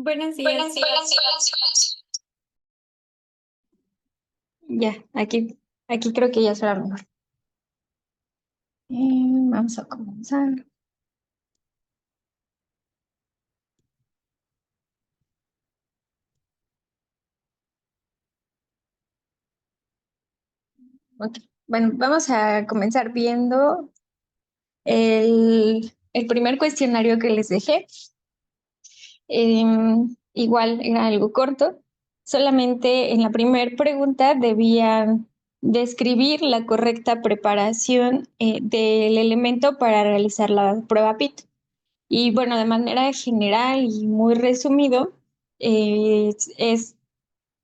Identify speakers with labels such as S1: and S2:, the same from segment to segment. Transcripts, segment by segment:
S1: Buenos
S2: Buenos
S1: días.
S2: días.
S3: Ya, aquí creo que ya será mejor. Vamos a comenzar. Ok. Bueno, vamos a comenzar viendo el primer cuestionario que les dejé. Igual era algo corto. Solamente en la primera pregunta debían describir la correcta preparación del elemento para realizar la prueba PIT. Y bueno, de manera general y muy resumido, es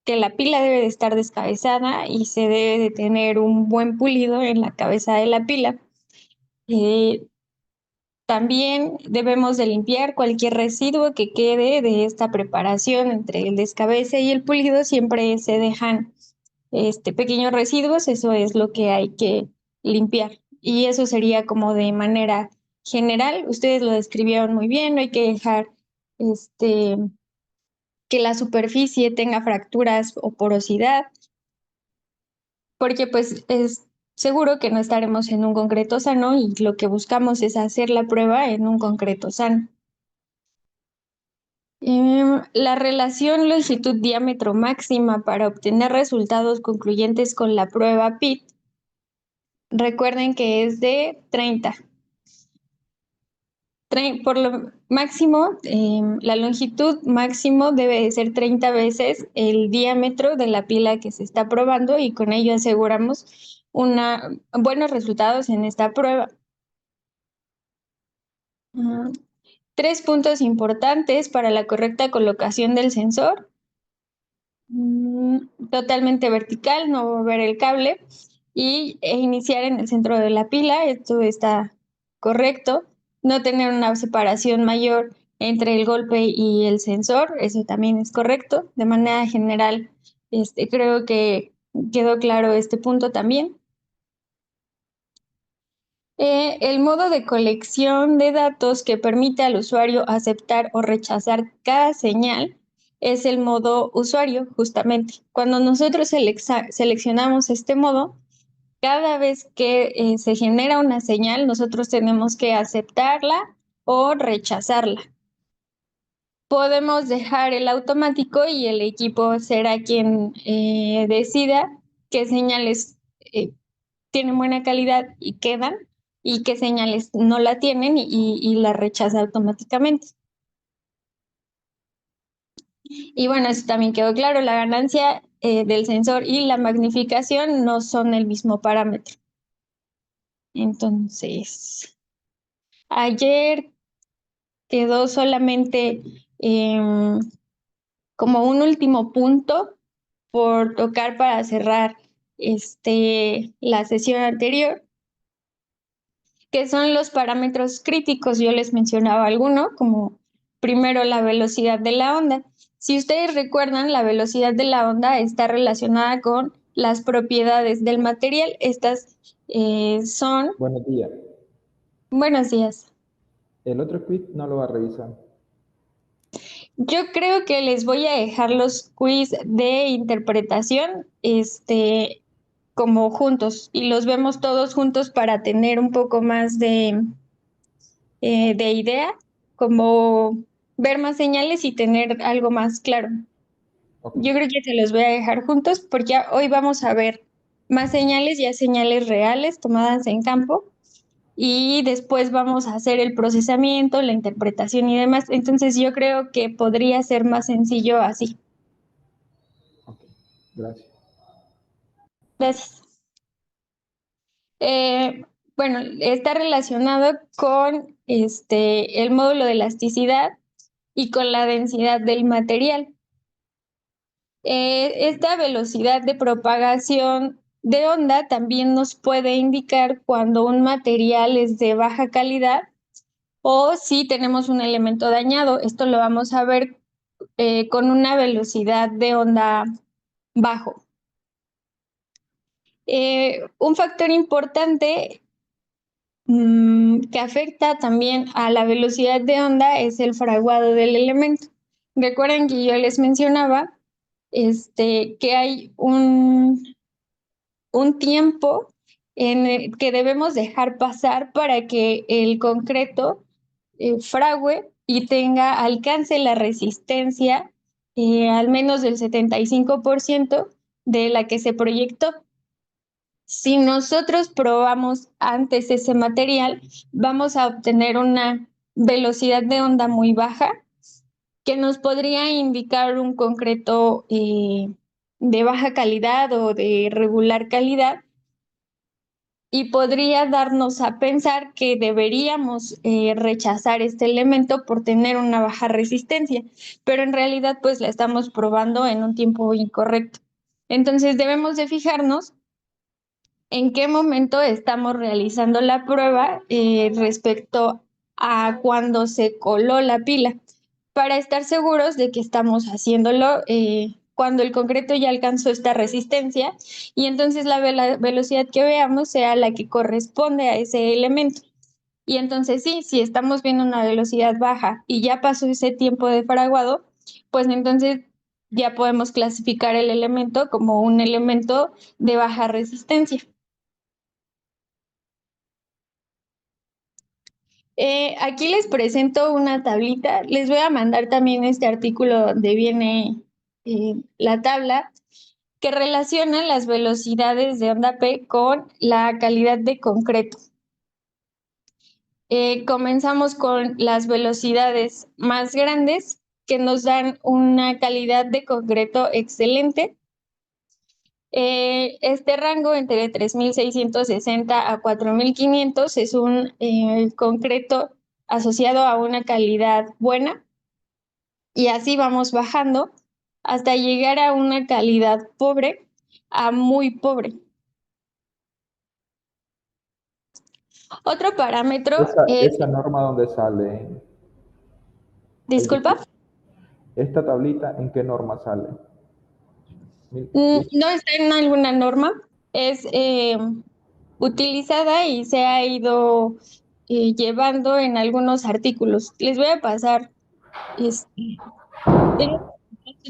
S3: que la pila debe de estar descabezada y se debe de tener un buen pulido en la cabeza de la pila. También debemos de limpiar cualquier residuo que quede de esta preparación entre el descabece y el pulido. Siempre se dejan pequeños residuos, eso es lo que hay que limpiar. Y eso sería como de manera general. Ustedes lo describieron muy bien, no hay que dejar que la superficie tenga fracturas o porosidad, porque pues es seguro que no estaremos en un concreto sano y lo que buscamos es hacer la prueba en un concreto sano. La relación longitud-diámetro máxima para obtener resultados concluyentes con la prueba PIT, recuerden que es de 30. Por lo máximo, la longitud máximo debe de ser 30 veces el diámetro de la pila que se está probando y con ello aseguramos buenos resultados en esta prueba. 3 puntos importantes para la correcta colocación del sensor. Totalmente vertical, no mover el cable e iniciar en el centro de la pila, esto está correcto. No tener una separación mayor entre el golpe y el sensor, eso también es correcto. De manera general, creo que quedó claro este punto también. El modo de colección de datos que permite al usuario aceptar o rechazar cada señal es el modo usuario, justamente. Cuando nosotros seleccionamos este modo, cada vez que se genera una señal, nosotros tenemos que aceptarla o rechazarla. Podemos dejar el automático y el equipo será quien decida qué señales tienen buena calidad y quedan, y qué señales no la tienen y la rechaza automáticamente. Y bueno, eso también quedó claro, la ganancia del sensor y la magnificación no son el mismo parámetro. Entonces, ayer quedó solamente como un último punto por tocar para cerrar la sesión anterior, que son los parámetros críticos. Yo les mencionaba alguno, como primero la velocidad de la onda. Si ustedes recuerdan, la velocidad de la onda está relacionada con las propiedades del material. Estas son...
S4: Buenos días.
S3: Buenos días.
S4: El otro quiz no lo va a revisar.
S3: Yo creo que les voy a dejar los quiz de interpretación, como juntos, y los vemos todos juntos para tener un poco más de idea, como ver más señales y tener algo más claro.
S4: Okay.
S3: Yo creo que se los voy a dejar juntos porque hoy vamos a ver más señales, ya señales reales tomadas en campo, y después vamos a hacer el procesamiento, la interpretación y demás. Entonces yo creo que podría ser más sencillo así.
S4: Ok, gracias.
S3: Gracias. Bueno, está relacionado con el módulo de elasticidad y con la densidad del material. Esta velocidad de propagación de onda también nos puede indicar cuando un material es de baja calidad o si tenemos un elemento dañado. Esto lo vamos a ver con una velocidad de onda bajo. Un factor importante que afecta también a la velocidad de onda es el fraguado del elemento. Recuerden que yo les mencionaba que hay un tiempo en el que debemos dejar pasar para que el concreto fragüe y alcance la resistencia al menos del 75% de la que se proyectó. Si nosotros probamos antes ese material, vamos a obtener una velocidad de onda muy baja que nos podría indicar un concreto de baja calidad o de regular calidad y podría darnos a pensar que deberíamos rechazar este elemento por tener una baja resistencia, pero en realidad pues la estamos probando en un tiempo incorrecto. Entonces debemos de fijarnos en qué momento estamos realizando la prueba respecto a cuando se coló la pila, para estar seguros de que estamos haciéndolo cuando el concreto ya alcanzó esta resistencia y entonces la velocidad que veamos sea la que corresponde a ese elemento. Y entonces sí, si estamos viendo una velocidad baja y ya pasó ese tiempo de fraguado, pues entonces ya podemos clasificar el elemento como un elemento de baja resistencia. Aquí les presento una tablita. Les voy a mandar también este artículo donde viene la tabla que relaciona las velocidades de onda P con la calidad de concreto. Comenzamos con las velocidades más grandes que nos dan una calidad de concreto excelente. Este rango entre 3.660 a 4.500 es un concreto asociado a una calidad buena y así vamos bajando hasta llegar a una calidad pobre a muy pobre. Otro parámetro es,
S4: Esa norma donde sale. Es
S3: disculpa,
S4: decir, esta tablita, ¿en qué norma sale?
S3: no está en alguna norma, es utilizada y se ha ido llevando en algunos artículos. Les voy a pasar, tengo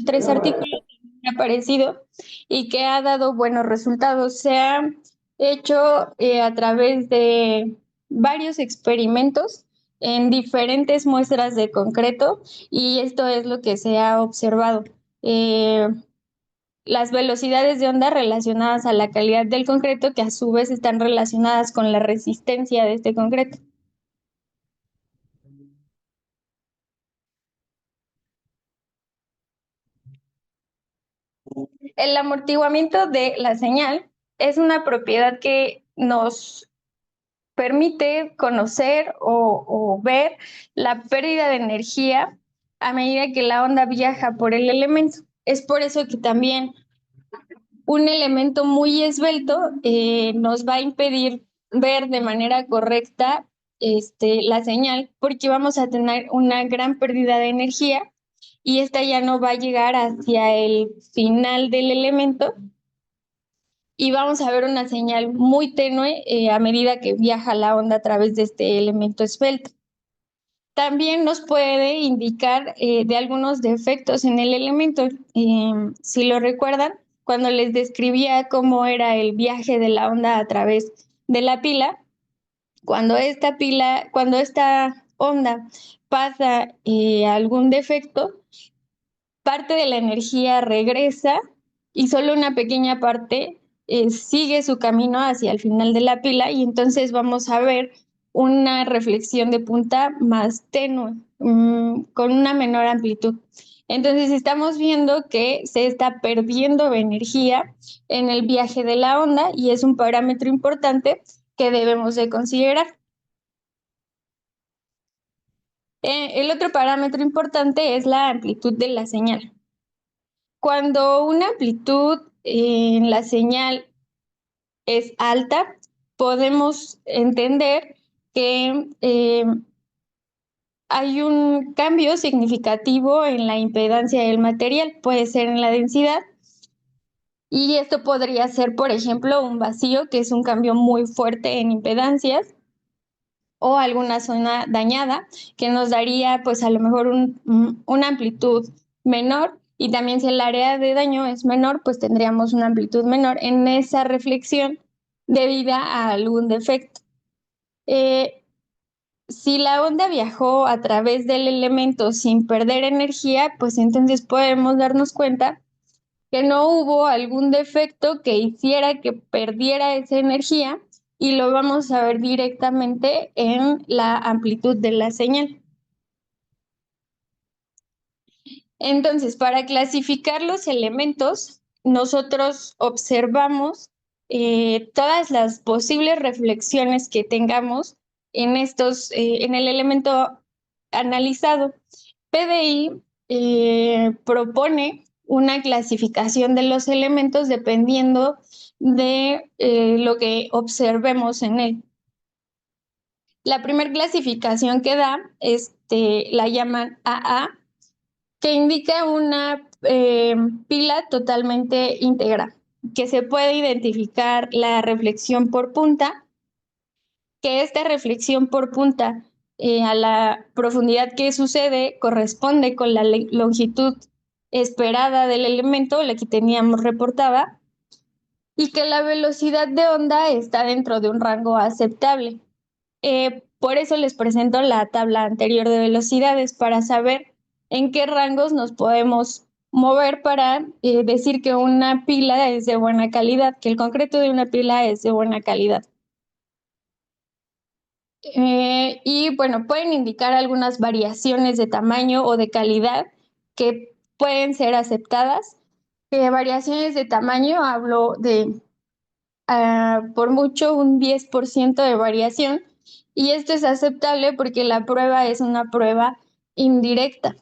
S3: 3 artículos que me han aparecido y que ha dado buenos resultados. Se ha hecho a través de varios experimentos en diferentes muestras de concreto y esto es lo que se ha observado. Eh, las velocidades de onda relacionadas a la calidad del concreto que a su vez están relacionadas con la resistencia de este concreto. El amortiguamiento de la señal es una propiedad que nos permite conocer o ver la pérdida de energía a medida que la onda viaja por el elemento. Es por eso que también un elemento muy esbelto nos va a impedir ver de manera correcta la señal, porque vamos a tener una gran pérdida de energía y esta ya no va a llegar hacia el final del elemento y vamos a ver una señal muy tenue a medida que viaja la onda a través de este elemento esbelto. También nos puede indicar de algunos defectos en el elemento. Si lo recuerdan, cuando les describía cómo era el viaje de la onda a través de la pila, cuando esta onda pasa algún defecto, parte de la energía regresa y solo una pequeña parte sigue su camino hacia el final de la pila y entonces vamos a ver una reflexión de punta más tenue, con una menor amplitud. Entonces estamos viendo que se está perdiendo energía en el viaje de la onda y es un parámetro importante que debemos de considerar. El otro parámetro importante es la amplitud de la señal. Cuando una amplitud en la señal es alta, podemos entender que hay un cambio significativo en la impedancia del material, puede ser en la densidad, y esto podría ser, por ejemplo, un vacío, que es un cambio muy fuerte en impedancias, o alguna zona dañada, que nos daría pues a lo mejor una amplitud menor, y también si el área de daño es menor, pues tendríamos una amplitud menor en esa reflexión debida a algún defecto. Si la onda viajó a través del elemento sin perder energía, pues entonces podemos darnos cuenta que no hubo algún defecto que hiciera que perdiera esa energía, y lo vamos a ver directamente en la amplitud de la señal. Entonces, para clasificar los elementos, nosotros observamos todas las posibles reflexiones que tengamos en el elemento analizado. PDI propone una clasificación de los elementos dependiendo de lo que observemos en él. La primera clasificación que da, la llaman AA, que indica una pila totalmente íntegra, que se puede identificar la reflexión por punta, que esta reflexión por punta a la profundidad que sucede corresponde con la longitud esperada del elemento, la que teníamos reportada, y que la velocidad de onda está dentro de un rango aceptable. Por eso les presento la tabla anterior de velocidades, para saber en qué rangos nos podemos mover para decir que una pila es de buena calidad, que el concreto de una pila es de buena calidad. Y bueno, pueden indicar algunas variaciones de tamaño o de calidad que pueden ser aceptadas. Variaciones de tamaño, hablo de por mucho un 10% de variación, y esto es aceptable porque la prueba es una prueba indirecta.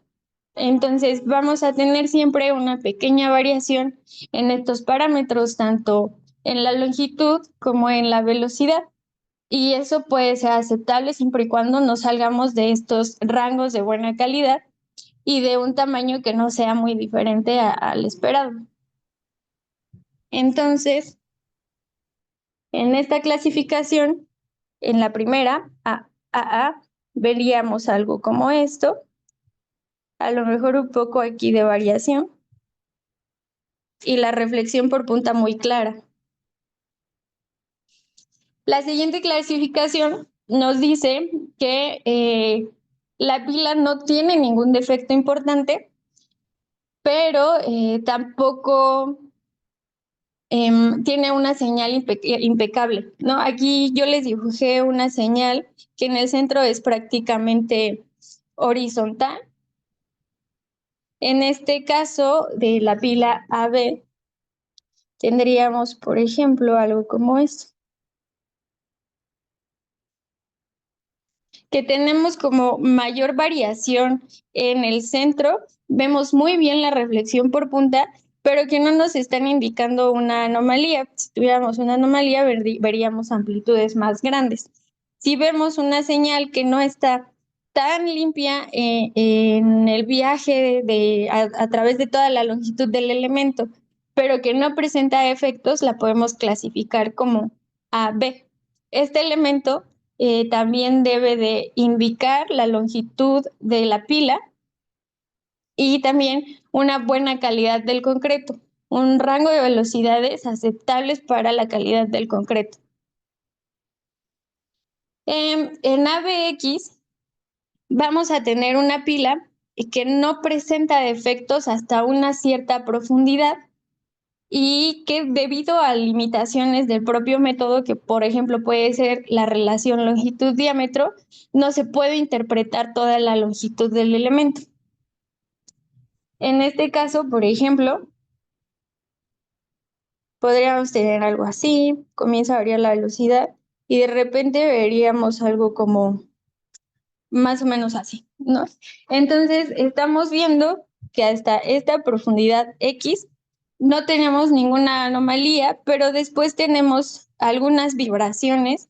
S3: Entonces vamos a tener siempre una pequeña variación en estos parámetros, tanto en la longitud como en la velocidad. Y eso puede ser aceptable siempre y cuando no salgamos de estos rangos de buena calidad y de un tamaño que no sea muy diferente al esperado. Entonces, en esta clasificación, en la primera, AA, veríamos algo como esto, a lo mejor un poco aquí de variación, y la reflexión por punta muy clara. La siguiente clasificación nos dice que la pila no tiene ningún defecto importante, pero tampoco tiene una señal impecable, ¿no? Aquí yo les dibujé una señal que en el centro es prácticamente horizontal. En este caso de la pila AB, tendríamos, por ejemplo, algo como esto, que tenemos como mayor variación en el centro, vemos muy bien la reflexión por punta, pero que no nos están indicando una anomalía. Si tuviéramos una anomalía, veríamos amplitudes más grandes. Si vemos una señal que no está tan limpia en el viaje a través de toda la longitud del elemento, pero que no presenta efectos, la podemos clasificar como AB. Este elemento también debe de indicar la longitud de la pila y también una buena calidad del concreto, un rango de velocidades aceptables para la calidad del concreto. En ABX vamos a tener una pila que no presenta defectos hasta una cierta profundidad, y que debido a limitaciones del propio método, que por ejemplo puede ser la relación longitud-diámetro, no se puede interpretar toda la longitud del elemento. En este caso, por ejemplo, podríamos tener algo así, comienza a variar la velocidad y de repente veríamos algo como más o menos así, ¿no? Entonces, estamos viendo que hasta esta profundidad X no tenemos ninguna anomalía, pero después tenemos algunas vibraciones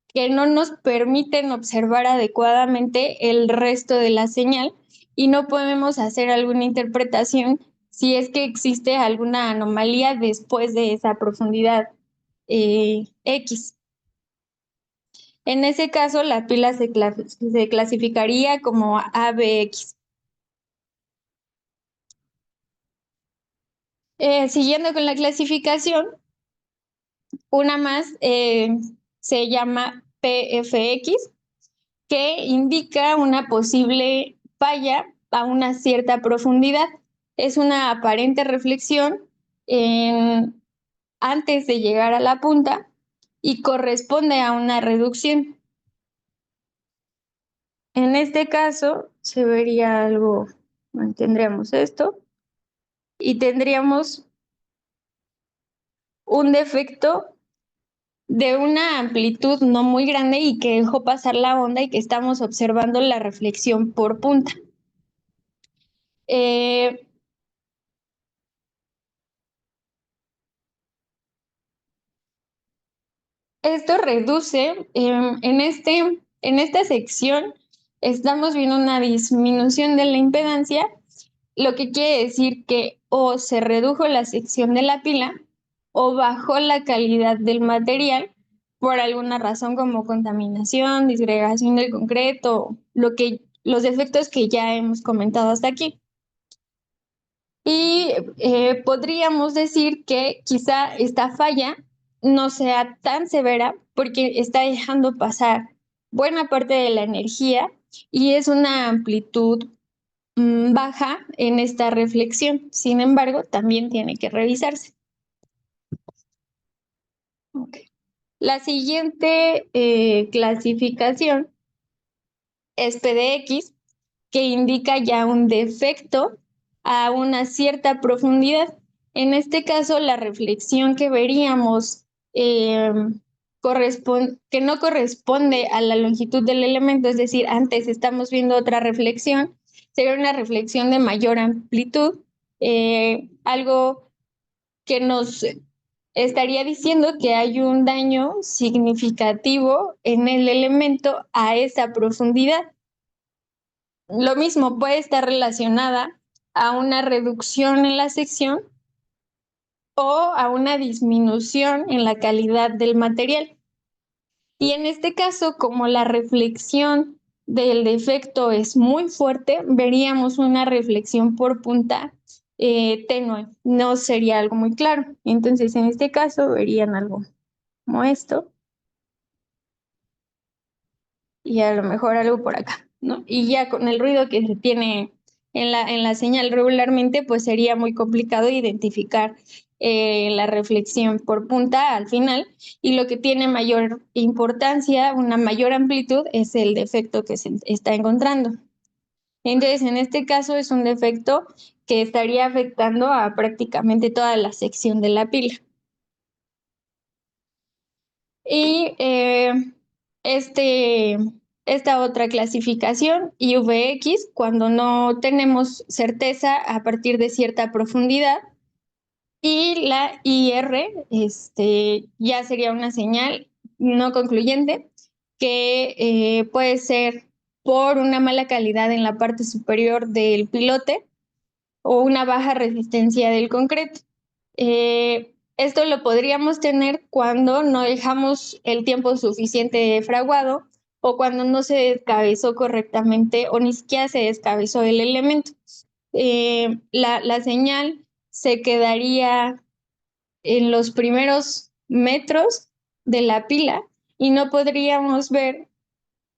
S3: que no nos permiten observar adecuadamente el resto de la señal, y no podemos hacer alguna interpretación si es que existe alguna anomalía después de esa profundidad X. En ese caso, la pila se clasificaría como ABX. Siguiendo con la clasificación, una más se llama PFX, que indica una posible falla a una cierta profundidad. Es una aparente reflexión antes de llegar a la punta y corresponde a una reducción. En este caso, se vería algo, tendríamos esto, y tendríamos un defecto de una amplitud no muy grande y que dejó pasar la onda y que estamos observando la reflexión por punta. Esto reduce, en esta sección estamos viendo una disminución de la impedancia, lo que quiere decir que o se redujo la sección de la pila o bajó la calidad del material por alguna razón como contaminación, disgregación del concreto, los defectos que ya hemos comentado hasta aquí. Y podríamos decir que quizá esta falla no sea tan severa porque está dejando pasar buena parte de la energía y es una amplitud baja en esta reflexión. Sin embargo, también tiene que revisarse. Okay. La siguiente clasificación es PDX, que indica ya un defecto a una cierta profundidad. En este caso, la reflexión que veríamos eh, que no corresponde a la longitud del elemento, es decir, antes estamos viendo otra reflexión, sería una reflexión de mayor amplitud, algo que nos estaría diciendo que hay un daño significativo en el elemento a esa profundidad. Lo mismo puede estar relacionada a una reducción en la sección o a una disminución en la calidad del material. Y en este caso, como la reflexión del defecto es muy fuerte, veríamos una reflexión por punta tenue, no sería algo muy claro. Entonces, en este caso, verían algo como esto y a lo mejor algo por acá, ¿no? Y ya con el ruido que se tiene en la señal regularmente, pues sería muy complicado identificar la reflexión por punta al final, y lo que tiene mayor importancia, una mayor amplitud, es el defecto que se está encontrando. Entonces, en este caso es un defecto que estaría afectando a prácticamente toda la sección de la pila. Y esta otra clasificación, IVX, cuando no tenemos certeza a partir de cierta profundidad, y la IR ya sería una señal no concluyente que puede ser por una mala calidad en la parte superior del pilote o una baja resistencia del concreto. Esto lo podríamos tener cuando no dejamos el tiempo suficiente de fraguado o cuando no se descabezó correctamente o ni siquiera se descabezó el elemento. La señal se quedaría en los primeros metros de la pila y no podríamos ver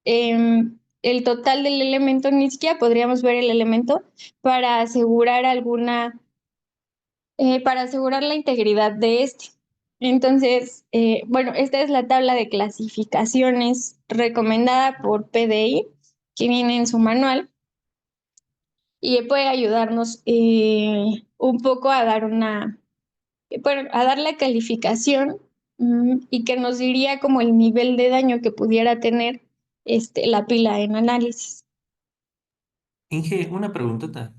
S3: el total del elemento, ni siquiera podríamos ver el elemento para asegurar para asegurar la integridad de este. Entonces, bueno, esta es la tabla de clasificaciones recomendada por PDI, que viene en su manual, y puede ayudarnos un poco a dar a dar la calificación y que nos diría como el nivel de daño que pudiera tener la pila en análisis.
S1: Inge, una preguntota.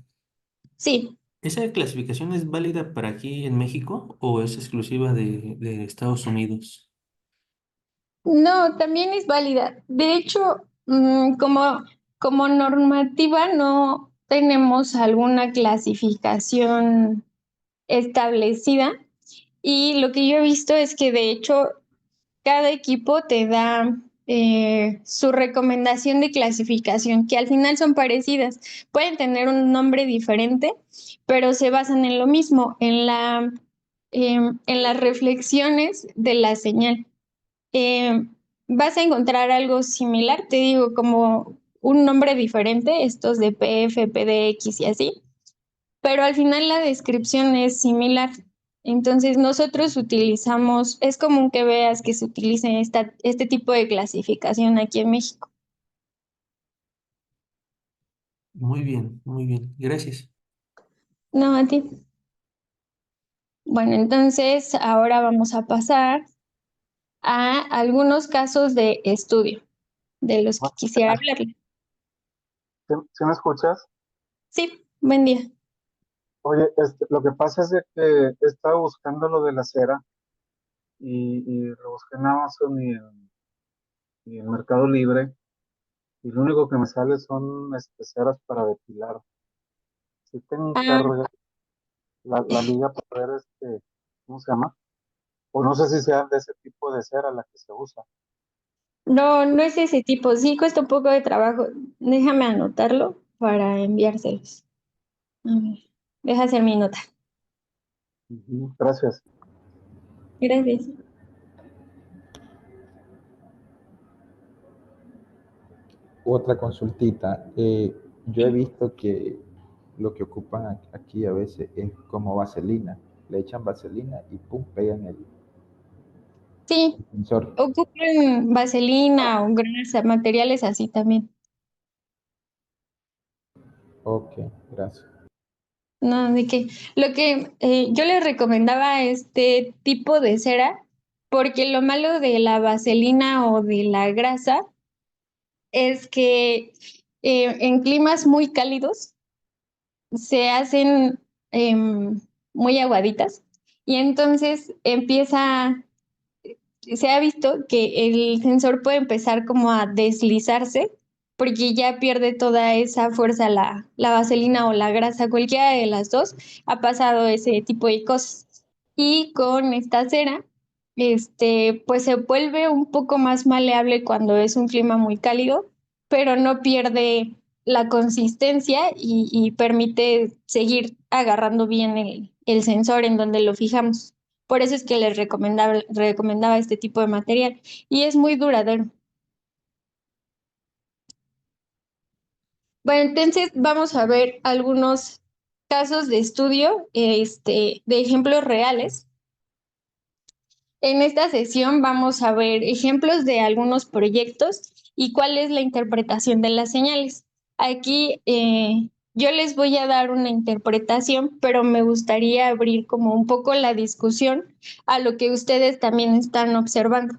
S3: Sí,
S1: ¿Esa clasificación es válida para aquí en México o es exclusiva de Estados Unidos?
S3: no, también es válida. De hecho, como normativa no tenemos alguna clasificación establecida, y lo que yo he visto es que de hecho cada equipo te da su recomendación de clasificación, que al final son parecidas. Pueden tener un nombre diferente, pero se basan en lo mismo, en las reflexiones de la señal. Vas a encontrar algo similar, te digo, como un nombre diferente, estos de PF, PDX y así, pero al final la descripción es similar. Entonces nosotros utilizamos, es común que veas que se utilice este tipo de clasificación aquí en México.
S1: Muy bien. Gracias.
S3: No, a ti. Bueno, entonces ahora vamos a pasar a algunos casos de estudio de los que quisiera hablarle.
S2: ¿Sí me escuchas?
S3: Sí, buen día.
S2: Oye, lo que pasa es de que he estado buscando lo de la cera y lo busqué en Amazon y en Mercado Libre y lo único que me sale son ceras para depilar. Si te
S3: Ah,
S2: encargas la liga para ver ¿cómo se llama? O no sé si sea de ese tipo de cera la que se usa.
S3: no, no es ese tipo. Sí, cuesta un poco de trabajo. Déjame anotarlo para enviárselos. A ver, deja hacer mi nota.
S2: Ujú, gracias.
S3: Gracias.
S4: Otra consultita. Yo he visto que lo que ocupan aquí a veces es como vaselina. Le echan vaselina y pum, pegan el
S3: Sí,
S4: sensor.
S3: ocupan vaselina o grasa, materiales así también.
S4: Ok, gracias.
S3: No, de que lo que yo les recomendaba este tipo de cera, porque lo malo de la vaselina o de la grasa es que en climas muy cálidos se hacen muy aguaditas y entonces se ha visto que el sensor puede empezar como a deslizarse porque ya pierde toda esa fuerza la vaselina o la grasa, cualquiera de las dos ha pasado ese tipo de cosas. Y con esta cera, pues se vuelve un poco más maleable cuando es un clima muy cálido, pero no pierde la consistencia y permite seguir agarrando bien el sensor en donde lo fijamos. Por eso es que les recomendaba este tipo de material y es muy duradero. Bueno, entonces vamos a ver algunos casos de estudio, de ejemplos reales. En esta sesión vamos a ver ejemplos de algunos proyectos y cuál es la interpretación de las señales. Aquí yo les voy a dar una interpretación, pero me gustaría abrir como un poco la discusión a lo que ustedes también están observando.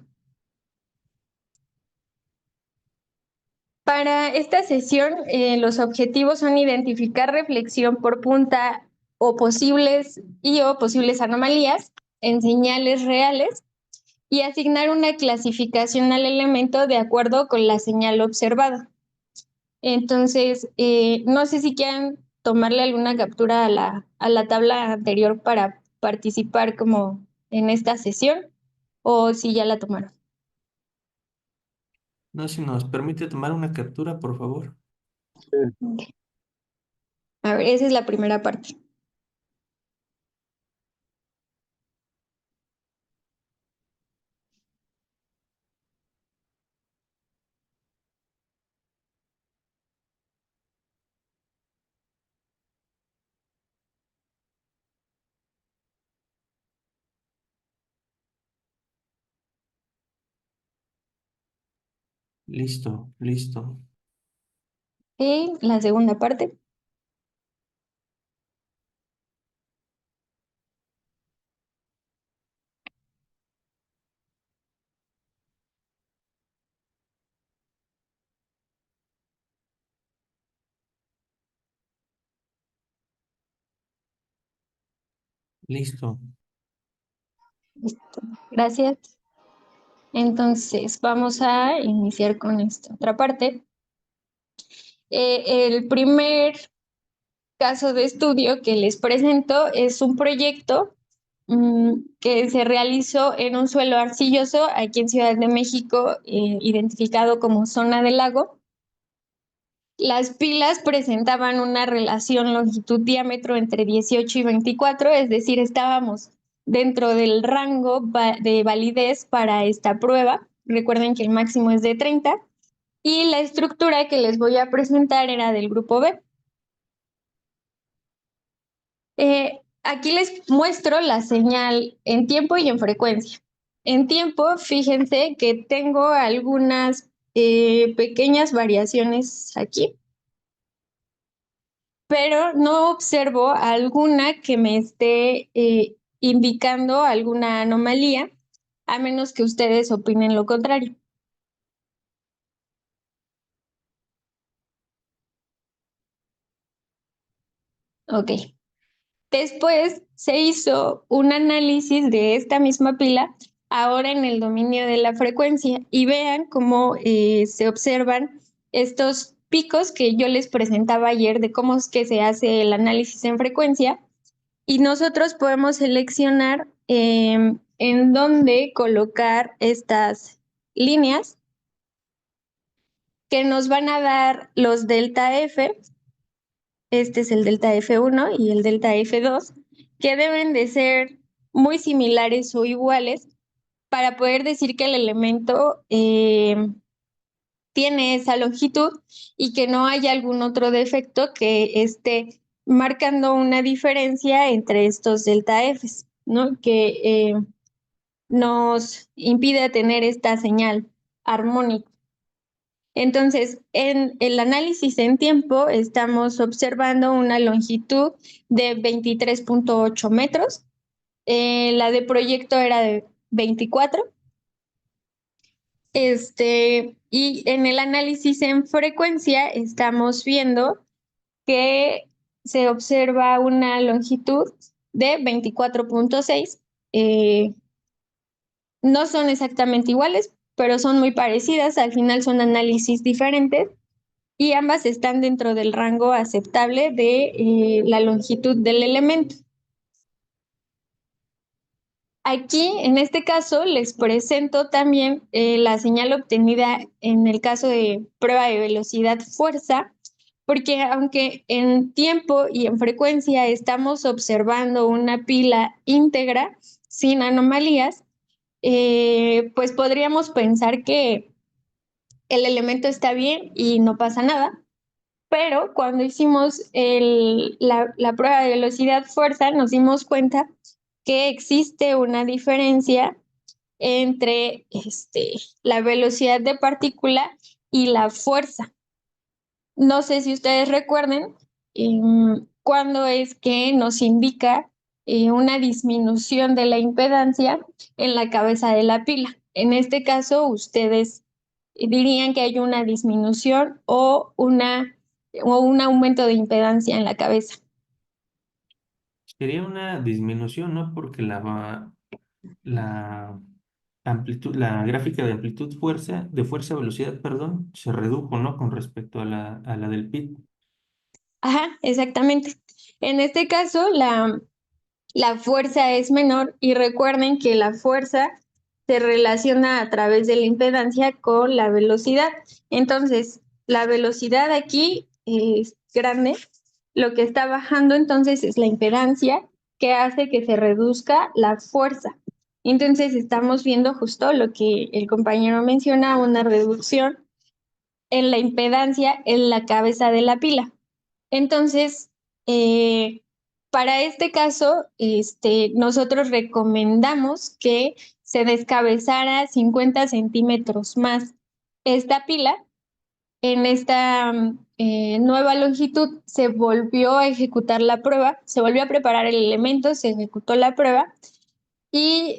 S3: Para esta sesión, los objetivos son identificar reflexión por punta o posibles anomalías en señales reales y asignar una clasificación al elemento de acuerdo con la señal observada. Entonces, no sé si quieran tomarle alguna captura a la tabla anterior para participar como en esta sesión o si ya la tomaron.
S1: No, si nos permite tomar una captura, por favor.
S2: Sí,
S3: Ok. A ver, esa es la primera parte.
S1: Listo, listo.
S3: Y la segunda parte.
S1: Listo.
S3: Listo. Gracias. Entonces, vamos a iniciar con esta otra parte. El primer caso de estudio que les presento es un proyecto que se realizó en un suelo arcilloso aquí en Ciudad de México, identificado como zona del lago. Las pilas presentaban una relación longitud-diámetro entre 18 y 24, es decir, estábamos dentro del rango de validez para esta prueba. Recuerden que el máximo es de 30 y la estructura que les voy a presentar era del grupo B. Aquí les muestro la señal en tiempo y en frecuencia. En tiempo, fíjense que tengo algunas pequeñas variaciones aquí, pero no observo alguna que me esté indicando alguna anomalía, a menos que ustedes opinen lo contrario. Ok. Después se hizo un análisis de esta misma pila, ahora en el dominio de la frecuencia, y vean cómo se observan estos picos que yo les presentaba ayer de cómo es que se hace el análisis en frecuencia. Y nosotros podemos seleccionar en dónde colocar estas líneas que nos van a dar los delta F. Este es el delta F1 y el delta F2, que deben de ser muy similares o iguales para poder decir que el elemento tiene esa longitud y que no haya algún otro defecto que esté marcando una diferencia entre estos delta Fs, ¿no? Que nos impide tener esta señal armónica. Entonces, en el análisis en tiempo estamos observando una longitud de 23.8 metros. La de proyecto era de 24. Y en el análisis en frecuencia estamos viendo que se observa una longitud de 24.6. No son exactamente iguales, pero son muy parecidas. Al final son análisis diferentes y ambas están dentro del rango aceptable de la longitud del elemento. Aquí, en este caso, les presento también la señal obtenida en el caso de prueba de velocidad-fuerza, porque aunque en tiempo y en frecuencia estamos observando una pila íntegra sin anomalías, pues podríamos pensar que el elemento está bien y no pasa nada. Pero cuando hicimos la prueba de velocidad-fuerza, nos dimos cuenta que existe una diferencia entre la velocidad de partícula y la fuerza. No sé si ustedes recuerden cuándo es que nos indica una disminución de la impedancia en la cabeza de la pila. En este caso, ustedes dirían que hay una disminución o un aumento de impedancia en la cabeza.
S1: Sería una disminución, ¿no? Porque la amplitud, la gráfica de amplitud fuerza, de fuerza-velocidad, perdón, se redujo, ¿no? Con respecto a la del PIT.
S3: Ajá, exactamente. En este caso, la fuerza es menor y recuerden que la fuerza se relaciona a través de la impedancia con la velocidad. Entonces, la velocidad aquí es grande. Lo que está bajando entonces es la impedancia que hace que se reduzca la fuerza. Entonces, estamos viendo justo lo que el compañero menciona, una reducción en la impedancia en la cabeza de la pila. Entonces, para este caso, nosotros recomendamos que se descabezara 50 centímetros más esta pila. En esta nueva longitud se volvió a ejecutar la prueba, se volvió a preparar el elemento, se ejecutó la prueba y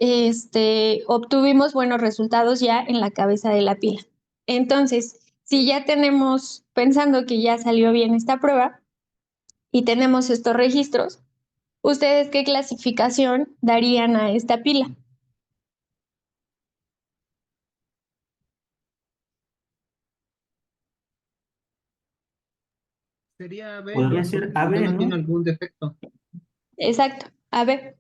S3: obtuvimos buenos resultados ya en la cabeza de la pila. Entonces, si ya tenemos, pensando que ya salió bien esta prueba, y tenemos estos registros, ¿ustedes qué clasificación darían a esta pila?
S5: Sería B,
S1: Podría
S5: ¿no?
S1: ser
S5: Porque
S1: AB,
S5: no tiene
S1: ¿no?
S5: algún defecto.
S3: Exacto, a ver.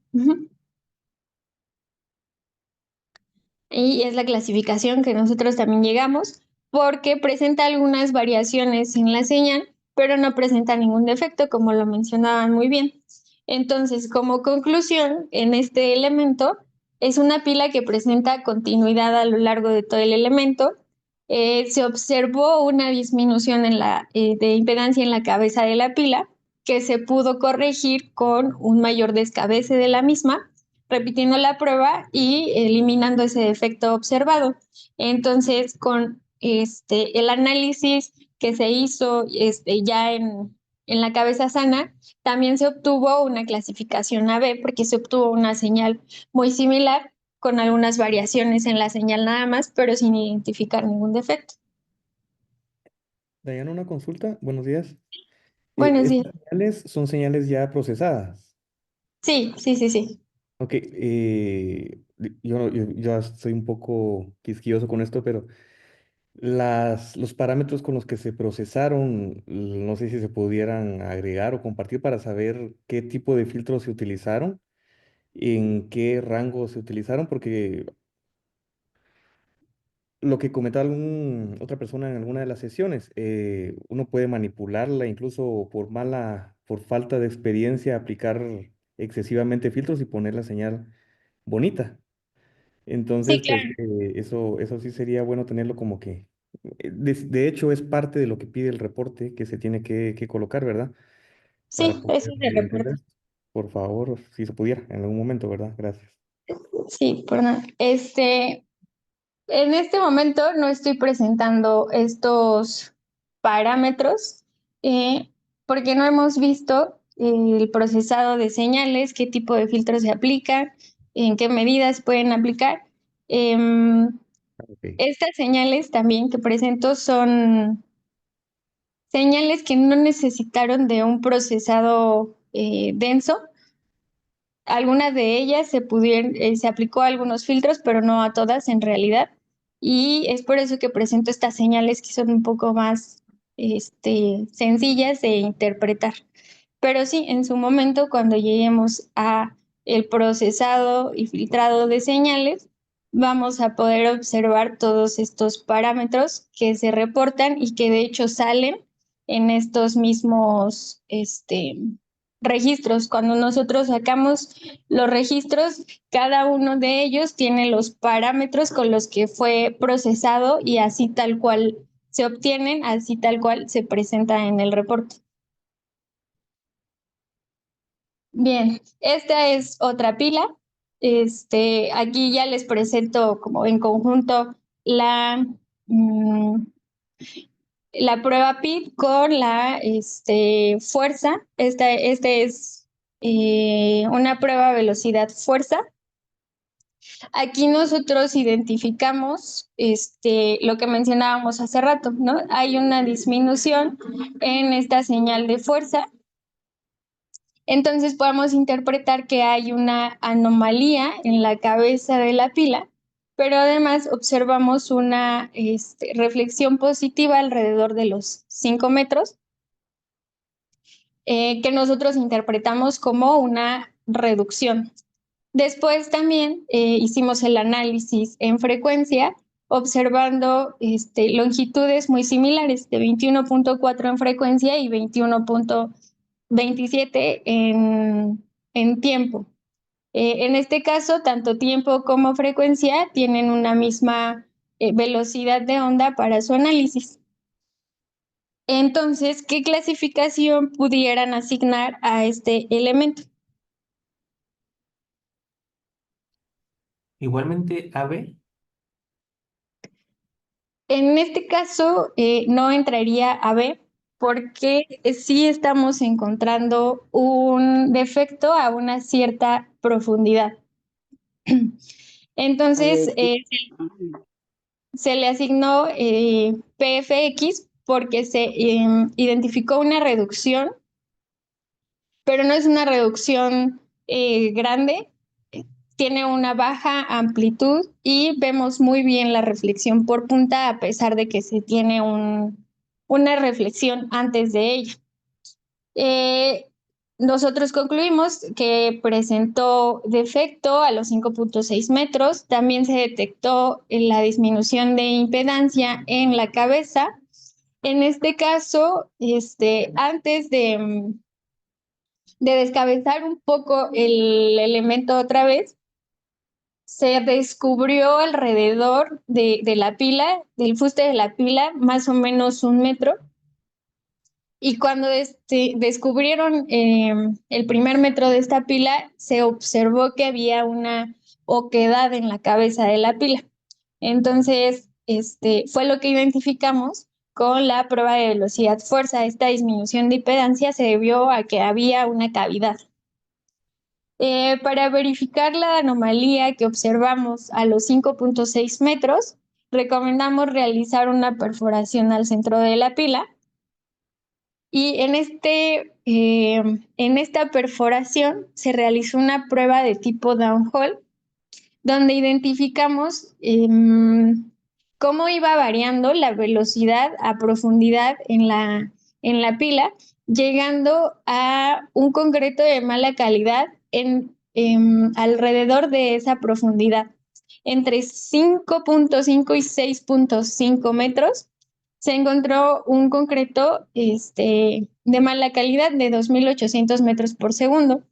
S3: y es la clasificación que nosotros también llegamos, porque presenta algunas variaciones en la señal, pero no presenta ningún defecto, como lo mencionaban muy bien. Entonces, como conclusión, en este elemento es una pila que presenta continuidad a lo largo de todo el elemento. Se observó una disminución de impedancia en la cabeza de la pila, que se pudo corregir con un mayor descabece de la misma, repitiendo la prueba y eliminando ese defecto observado. Entonces, con el análisis que se hizo ya en la cabeza sana, también se obtuvo una clasificación AB porque se obtuvo una señal muy similar con algunas variaciones en la señal nada más, pero sin identificar ningún defecto.
S5: Diana, una consulta. Buenos días.
S3: Buenos días.
S5: Estas señales son señales ya procesadas.
S3: Sí, sí, sí, sí.
S5: Ok, yo ya soy un poco quisquilloso con esto, pero los parámetros con los que se procesaron, no sé si se pudieran agregar o compartir para saber qué tipo de filtros se utilizaron, en qué rango se utilizaron, porque lo que comentaba otra persona en alguna de las sesiones, uno puede manipularla incluso por falta de experiencia, aplicar excesivamente filtros y poner la señal bonita.
S3: Sí,
S5: Entonces, pues
S3: claro.
S5: eso sí sería bueno tenerlo como que, de hecho, es parte de lo que pide el reporte que se tiene que colocar, ¿verdad? Para
S3: Sí, eso
S5: poder
S3: es de
S5: entender
S3: reporte.
S5: esto. Por favor, si se pudiera, en algún momento, ¿verdad? Gracias.
S3: Sí, por nada. En este momento no estoy presentando estos parámetros porque no hemos visto el procesado de señales, qué tipo de filtros se aplican, en qué medidas pueden aplicar. Em,
S5: Ok.
S3: Estas señales también que presento son señales que no necesitaron de un procesado denso. Algunas de ellas se aplicó a algunos filtros, pero no a todas en realidad. Y es por eso que presento estas señales que son un poco más sencillas de interpretar. Pero sí, en su momento, cuando lleguemos a el procesado y filtrado de señales, vamos a poder observar todos estos parámetros que se reportan y que de hecho salen en estos mismos registros. Cuando nosotros sacamos los registros, cada uno de ellos tiene los parámetros con los que fue procesado y así tal cual se obtienen, así tal cual se presenta en el reporte. Bien, esta es otra pila. Aquí ya les presento como en conjunto mm, la prueba PIT con la fuerza. Esta es una prueba velocidad-fuerza. Aquí nosotros identificamos lo que mencionábamos hace rato, ¿no? Hay una disminución en esta señal de fuerza. Entonces podemos interpretar que hay una anomalía en la cabeza de la pila, pero además observamos una reflexión positiva alrededor de los 5 metros, que nosotros interpretamos como una reducción. Después también hicimos el análisis en frecuencia, observando longitudes muy similares, de 21.4 en frecuencia y 21.27 en tiempo. En este caso, tanto tiempo como frecuencia tienen una misma velocidad de onda para su análisis. Entonces, ¿qué clasificación pudieran asignar a este elemento?
S1: Igualmente, AB.
S3: En este caso, no entraría a B porque sí estamos encontrando un defecto a una cierta profundidad. Entonces, se le asignó PFX porque se identificó una reducción, pero no es una reducción grande, tiene una baja amplitud y vemos muy bien la reflexión por punta a pesar de que se tiene una reflexión antes de ella. nosotros concluimos que presentó defecto a los 5.6 metros. También se detectó la disminución de impedancia en la cabeza. En este caso, antes de descabezar un poco el elemento otra vez, se descubrió alrededor de la pila, del fuste de la pila, más o menos 1 metro. Y cuando descubrieron el primer metro de esta pila, se observó que había una oquedad en la cabeza de la pila. Entonces, fue lo que identificamos con la prueba de velocidad-fuerza. Esta disminución de impedancia se debió a que había una cavidad. Para verificar la anomalía que observamos a los 5.6 metros, recomendamos realizar una perforación al centro de la pila. Y en esta perforación se realizó una prueba de tipo downhole, donde identificamos cómo iba variando la velocidad a profundidad en la pila, llegando a un concreto de mala calidad alrededor de esa profundidad, entre 5.5 y 6.5 metros. Se encontró un concreto de mala calidad de 2.800 metros por segundo.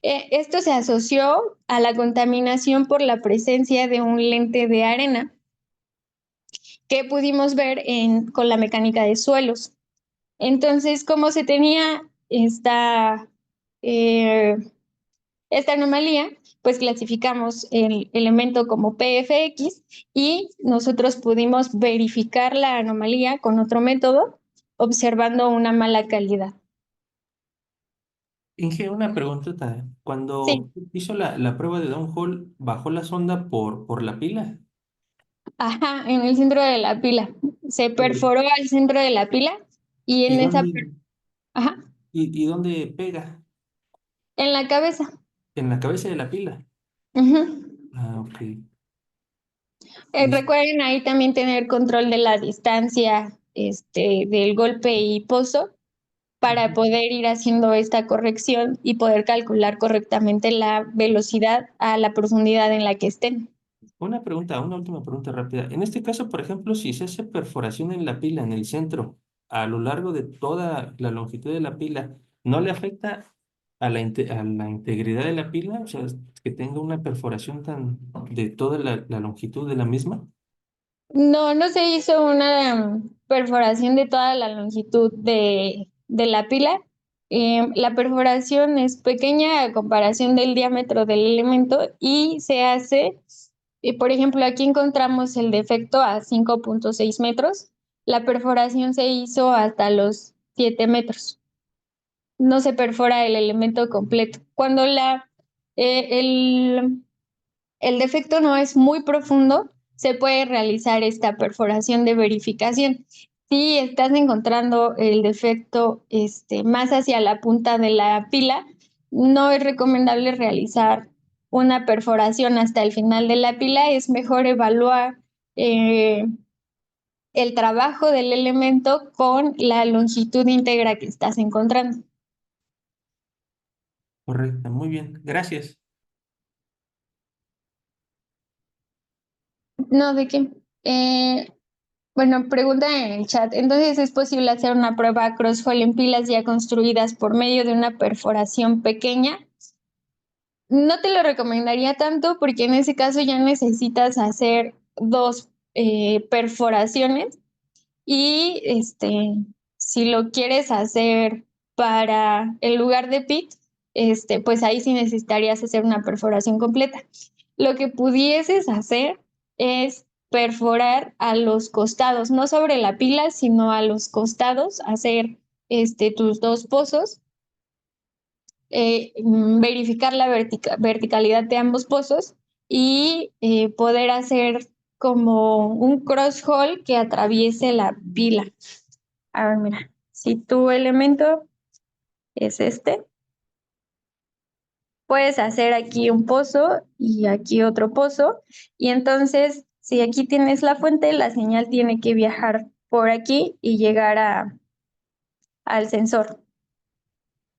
S3: Esto se asoció a la contaminación por la presencia de un lente de arena que pudimos ver con la mecánica de suelos. Entonces, como se tenía esta anomalía, pues clasificamos el elemento como PFX y nosotros pudimos verificar la anomalía con otro método, observando una mala calidad.
S1: Inge, una preguntita.
S3: Sí,
S1: Cuando hizo la prueba de downhole, ¿bajó la sonda por la pila?
S3: ajá, en el centro de la pila. Se perforó al centro de la pila y
S1: ¿Y
S3: en
S1: dónde,
S3: ajá,
S1: y dónde pega?
S3: en la cabeza.
S1: En la cabeza de la pila.
S3: Ujú.
S1: Ah, ok.
S3: Recuerden ahí también tener control de la distancia, del golpe y pozo para poder ir haciendo esta corrección y poder calcular correctamente la velocidad a la profundidad en la que estén.
S1: Una última pregunta rápida. En este caso, por ejemplo, si se hace perforación en la pila, en el centro, a lo largo de toda la longitud de la pila, ¿no le afecta a la integridad de la pila? O sea, que tenga una perforación de toda la longitud de la misma.
S3: No, no se hizo una perforación de toda la longitud de la pila. La perforación es pequeña a comparación del diámetro del elemento y se hace, por ejemplo, aquí encontramos el defecto a 5.6 metros. La perforación se hizo hasta los 7 metros. No se perfora el elemento completo. Cuando eh, el, el defecto no es muy profundo, se puede realizar esta perforación de verificación. Si estás encontrando el defecto más hacia la punta de la pila, no es recomendable realizar una perforación hasta el final de la pila. Es mejor evaluar eh, el trabajo del elemento con la longitud íntegra que estás encontrando.
S1: Correcto, muy bien. Gracias.
S3: No, ¿de qué? Bueno, pregunta en el chat. Entonces, ¿es posible hacer una prueba cross-hole en pilas ya construidas por medio de una perforación pequeña? No te lo recomendaría tanto porque en ese caso ya necesitas hacer dos perforaciones y si lo quieres hacer para el lugar de pit, pues ahí sí necesitarías hacer una perforación completa. Lo que pudieses hacer es perforar a los costados, no sobre la pila, sino a los costados, hacer tus dos pozos, verificar la verticalidad de ambos pozos y poder hacer como un cross hole que atraviese la pila. A ver, mira, si tu elemento es puedes hacer aquí un pozo y aquí otro pozo. Y entonces, si aquí tienes la fuente, la señal tiene que viajar por aquí y llegar al sensor.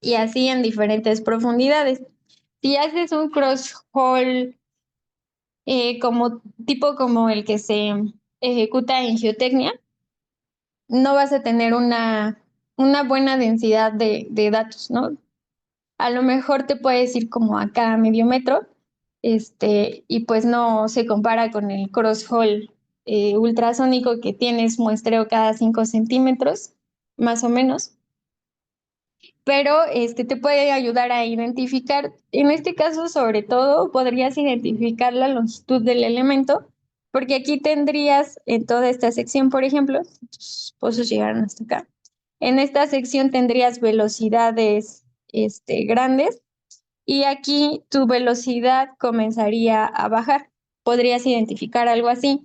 S3: y así en diferentes profundidades. Si haces un cross-hole como el que se ejecuta en geotecnia, no vas a tener una buena densidad de datos, ¿no? A lo mejor te puedes ir como a cada medio metro, y pues no se compara con el cross-hole ultrasónico que tienes muestreo cada 5 centímetros, más o menos. Pero te puede ayudar a identificar, en este caso sobre todo, podrías identificar la longitud del elemento, porque aquí tendrías en toda esta sección, por ejemplo, tus pozos llegaron hasta acá. En esta sección tendrías velocidades grandes y aquí tu velocidad comenzaría a bajar. Podrías identificar algo así.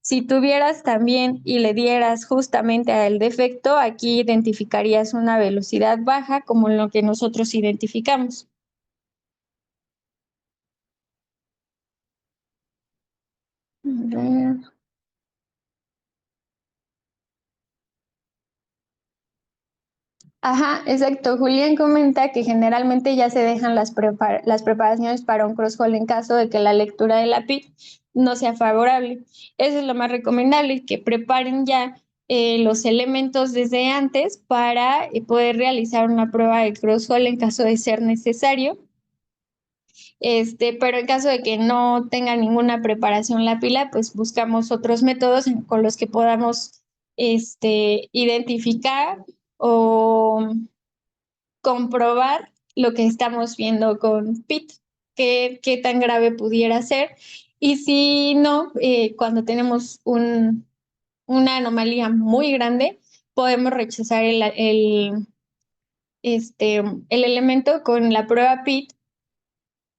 S3: Si tuvieras también y le dieras justamente al defecto, aquí identificarías una velocidad baja como lo que nosotros identificamos. A ver. Ajá, exacto. Julián comenta que generalmente ya se dejan las preparaciones para un cross-hole en caso de que la lectura de la PIC no sea favorable. Eso es lo más recomendable, que preparen ya los elementos desde antes para poder realizar una prueba de cross-hole en caso de ser necesario. Pero en caso de que no tenga ninguna preparación la pila, pues buscamos otros métodos con los que podamos identificar o comprobar lo que estamos viendo con PIT, qué tan grave pudiera ser. Y si no, cuando tenemos una anomalía muy grande, podemos rechazar el elemento con la prueba PIT,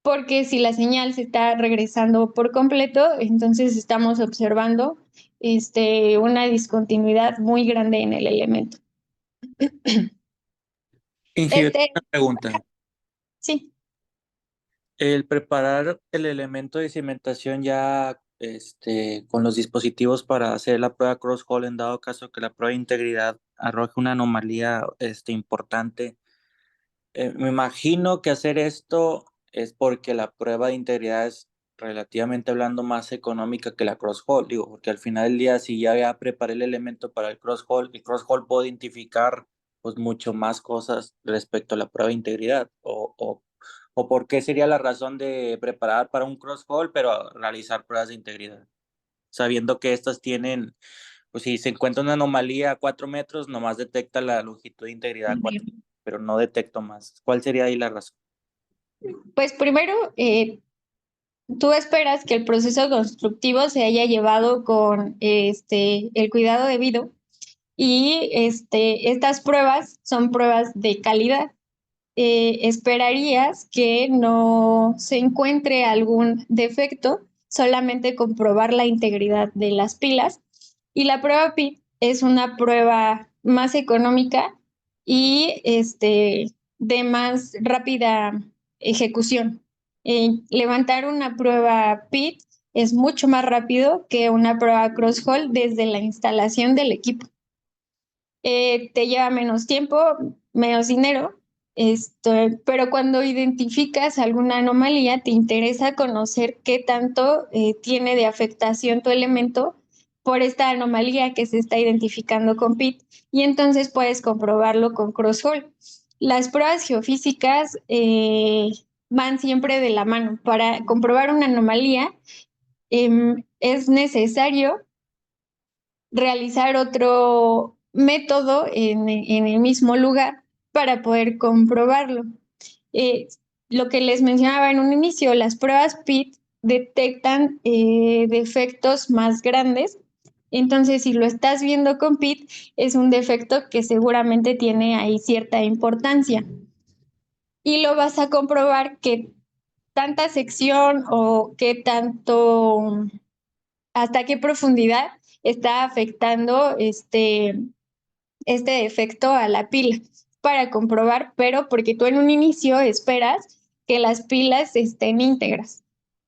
S3: porque si la señal se está regresando por completo, entonces estamos observando una discontinuidad muy grande en el elemento.
S6: Ingeniero, una pregunta.
S3: Sí.
S6: El preparar el elemento de cimentación ya con los dispositivos para hacer la prueba cross-hole en dado caso que la prueba de integridad arroje una anomalía importante. Me imagino que hacer esto es porque la prueba de integridad es relativamente hablando más económica que la cross-hole, digo, porque al final del día si ya preparé el elemento para el cross-hole puedo identificar pues mucho más cosas respecto a la prueba de integridad o por qué sería la razón de preparar para un cross-hole pero realizar pruebas de integridad, sabiendo que estas tienen, pues si se encuentra una anomalía a 4 metros, nomás detecta la longitud de integridad a 4, pero no detecto más. ¿Cuál sería ahí la razón?
S3: Pues primero, tú esperas que el proceso constructivo se haya llevado con el cuidado debido y estas pruebas son pruebas de calidad. Esperarías que no se encuentre algún defecto, solamente comprobar la integridad de las pilas. Y la prueba PIT es una prueba más económica y de más rápida ejecución. Levantar una prueba PIT es mucho más rápido que una prueba cross-hole desde la instalación del equipo. Te lleva menos tiempo, menos dinero, pero cuando identificas alguna anomalía, te interesa conocer qué tanto tiene de afectación tu elemento por esta anomalía que se está identificando con PIT, y entonces puedes comprobarlo con cross-hole. Las pruebas geofísicas van siempre de la mano. Para comprobar una anomalía, es necesario realizar otro método en el mismo lugar para poder comprobarlo. Eh, lo que les mencionaba en un inicio, las pruebas PIT detectan defectos más grandes. Entonces, si lo estás viendo con PIT, es un defecto que seguramente tiene ahí cierta importancia. Y lo vas a comprobar que tanta sección o qué tanto, hasta qué profundidad está afectando este defecto a la pila para comprobar, pero porque tú en un inicio esperas que las pilas estén íntegras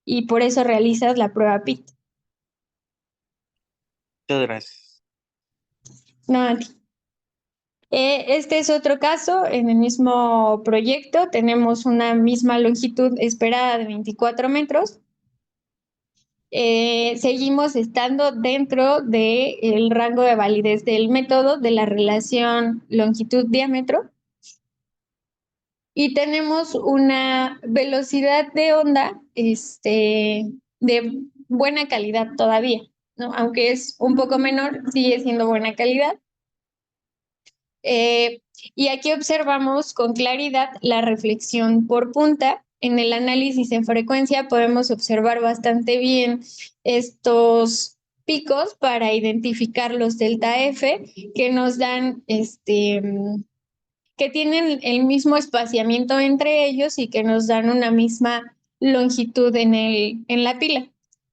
S3: y por eso realizas la prueba PIT.
S6: Muchas gracias.
S3: No, a ti. Este es otro caso, en el mismo proyecto tenemos una misma longitud esperada de 24 metros. Seguimos estando dentro del rango de validez del método de la relación longitud-diámetro y tenemos una velocidad de onda de buena calidad todavía, ¿no? Aunque es un poco menor, sigue siendo buena calidad. Y aquí observamos con claridad la reflexión por punta. En el análisis en frecuencia podemos observar bastante bien estos picos para identificar los delta F que nos dan que tienen el mismo espaciamiento entre ellos y que nos dan una misma longitud en la pila.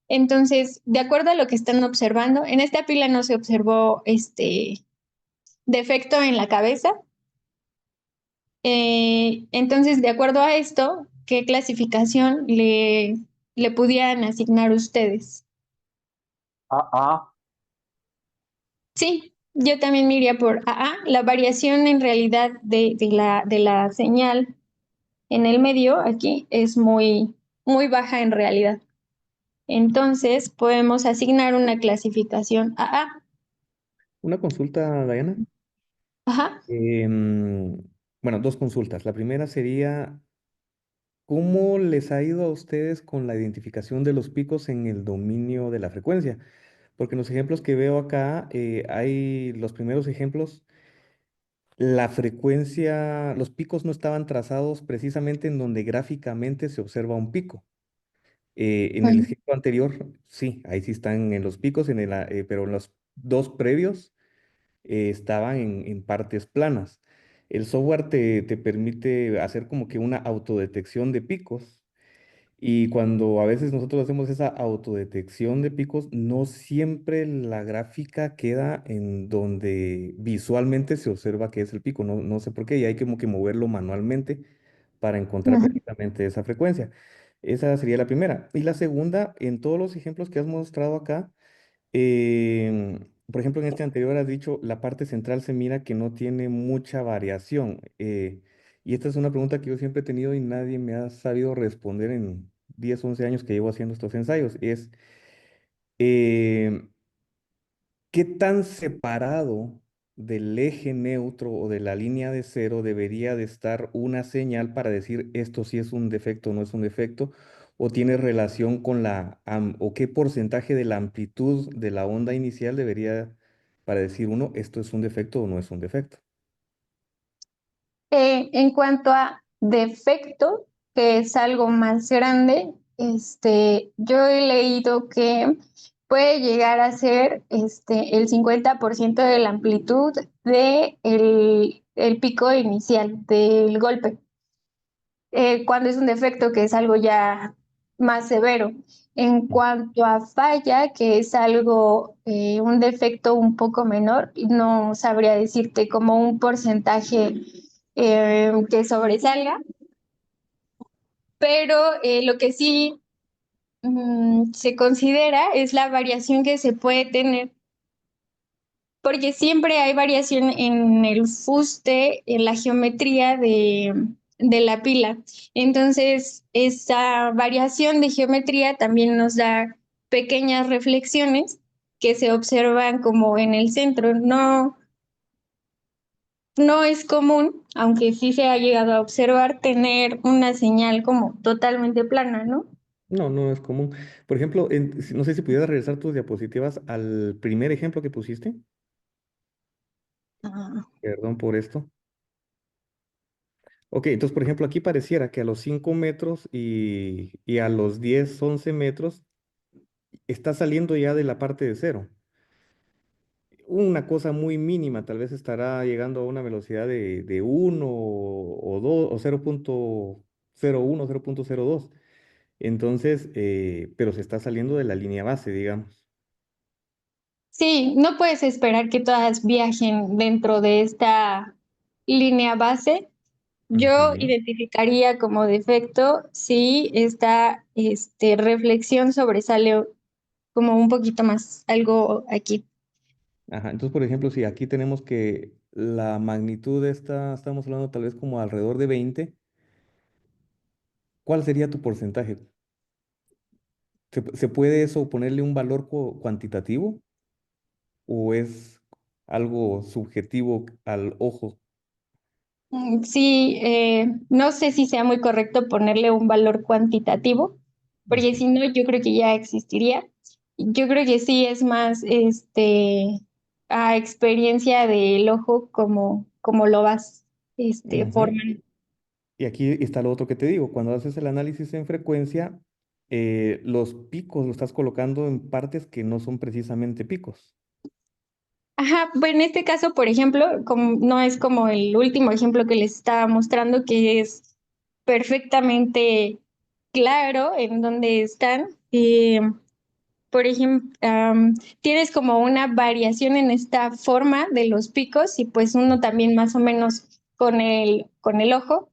S3: Entonces, de acuerdo a lo que están observando, en esta pila no se observó defecto en la cabeza. Entonces, de acuerdo a esto, ¿qué clasificación le pudieran asignar ustedes?
S2: AA.
S3: Sí, yo también me iría por AA. La variación en realidad de la señal en el medio aquí es muy baja en realidad. Entonces, podemos asignar una clasificación AA.
S5: Una consulta, Diana.
S3: Ajá.
S5: Bueno, dos consultas. La primera sería, ¿cómo les ha ido a ustedes con la identificación de los picos en el dominio de la frecuencia? Porque en los ejemplos que veo acá, hay los primeros ejemplos, la frecuencia, los picos no estaban trazados precisamente en donde gráficamente se observa un pico. En el
S3: Ujú.
S5: ejemplo anterior, sí, ahí sí están en los picos, pero en los dos previos estaban en partes planas. El software te permite hacer como que una autodetección de picos y cuando a veces nosotros hacemos esa autodetección de picos, no siempre la gráfica queda en donde visualmente se observa que es el pico. No, no sé por qué y hay como que moverlo manualmente para encontrar
S3: Ujú.
S5: precisamente esa frecuencia. Esa sería la primera. Y la segunda, en todos los ejemplos que has mostrado acá, por ejemplo, en este anterior has dicho, la parte central se mira que no tiene mucha variación. Y esta es una pregunta que yo siempre he tenido y nadie me ha sabido responder en 10 11 años que llevo haciendo estos ensayos. Es, eh, ¿qué tan separado del eje neutro o de la línea de cero debería de estar una señal para decir esto sí es un defecto o no es un defecto? ¿O tiene relación con o qué porcentaje de la amplitud de la onda inicial debería para decir uno esto es un defecto o no es un defecto?
S3: En cuanto a defecto, que es algo más grande, yo he leído que puede llegar a ser el 50% de la amplitud de el pico inicial del golpe. Cuando es un defecto, que es algo ya más severo. En cuanto a falla, que es algo, un defecto un poco menor, no sabría decirte como un porcentaje que sobresalga, pero lo que sí se considera es la variación que se puede tener, porque siempre hay variación en el fuste, en la geometría de la pila. Entonces, esa variación de geometría también nos da pequeñas reflexiones que se observan como en el centro. No, no es común, aunque sí se ha llegado a observar, tener una señal como totalmente plana, ¿no?
S5: No, no es común. Por ejemplo, no sé si pudieras regresar tus diapositivas al primer ejemplo que pusiste.
S3: Ah.
S5: Perdón por esto. Ok, entonces, por ejemplo, aquí pareciera que a los 5 metros y a los 10 11 metros está saliendo ya de la parte de cero. Una cosa muy mínima, tal vez estará llegando a una velocidad de 1 o 2 o 0.01, 0.02. Entonces, pero se está saliendo de la línea base, digamos.
S3: Sí, no puedes esperar que todas viajen dentro de esta línea base. Yo
S5: Ujú.
S3: identificaría como defecto si esta reflexión sobresale como un poquito más, algo aquí.
S5: Ajá, entonces, por ejemplo, si aquí tenemos que la magnitud de esta, estamos hablando tal vez como alrededor de 20, ¿cuál sería tu porcentaje? ¿Se puede eso ponerle un valor cuantitativo o es algo subjetivo al ojo?
S3: Sí, no sé si sea muy correcto ponerle un valor cuantitativo, porque
S5: Ok.
S3: si no, yo creo que ya existiría. Yo creo que sí es más a experiencia del ojo como lo vas
S5: Ujú.
S3: formando.
S5: Y aquí está lo otro que te digo, cuando haces el análisis en frecuencia, los picos los estás colocando en partes que no son precisamente picos.
S3: Ajá, pues en este caso, por ejemplo, como, no es como el último ejemplo que les estaba mostrando, que es perfectamente claro en dónde están. Por ejemplo, tienes como una variación en esta forma de los picos y pues uno también más o menos con el ojo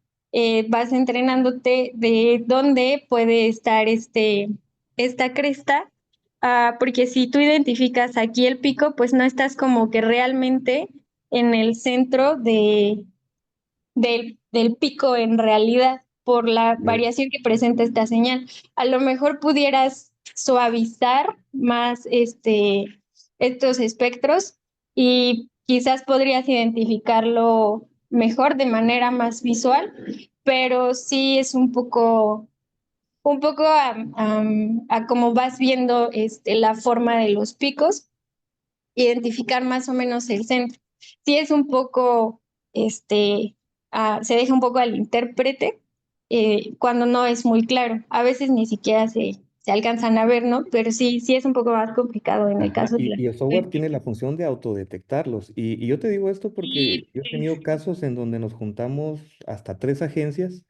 S3: vas entrenándote de dónde puede estar esta cresta, porque si tú identificas aquí el pico, pues no estás como que realmente en el centro del pico en realidad por la
S5: Eh,
S3: variación que presenta esta señal. A lo mejor pudieras suavizar más estos espectros y quizás podrías identificarlo mejor de manera más visual, pero sí es un poco a cómo vas viendo la forma de los picos, identificar más o menos el centro. Sí es un poco, se deja un poco al intérprete cuando no es muy claro. A veces ni siquiera se alcanzan a ver, ¿no? Pero sí es un poco más complicado en el
S5: Ajá,
S3: caso de
S5: y el software
S3: la...
S5: tiene la función de autodetectarlos. Y yo te digo esto
S3: Sí,
S5: porque yo he tenido casos en donde nos juntamos hasta 3 agencias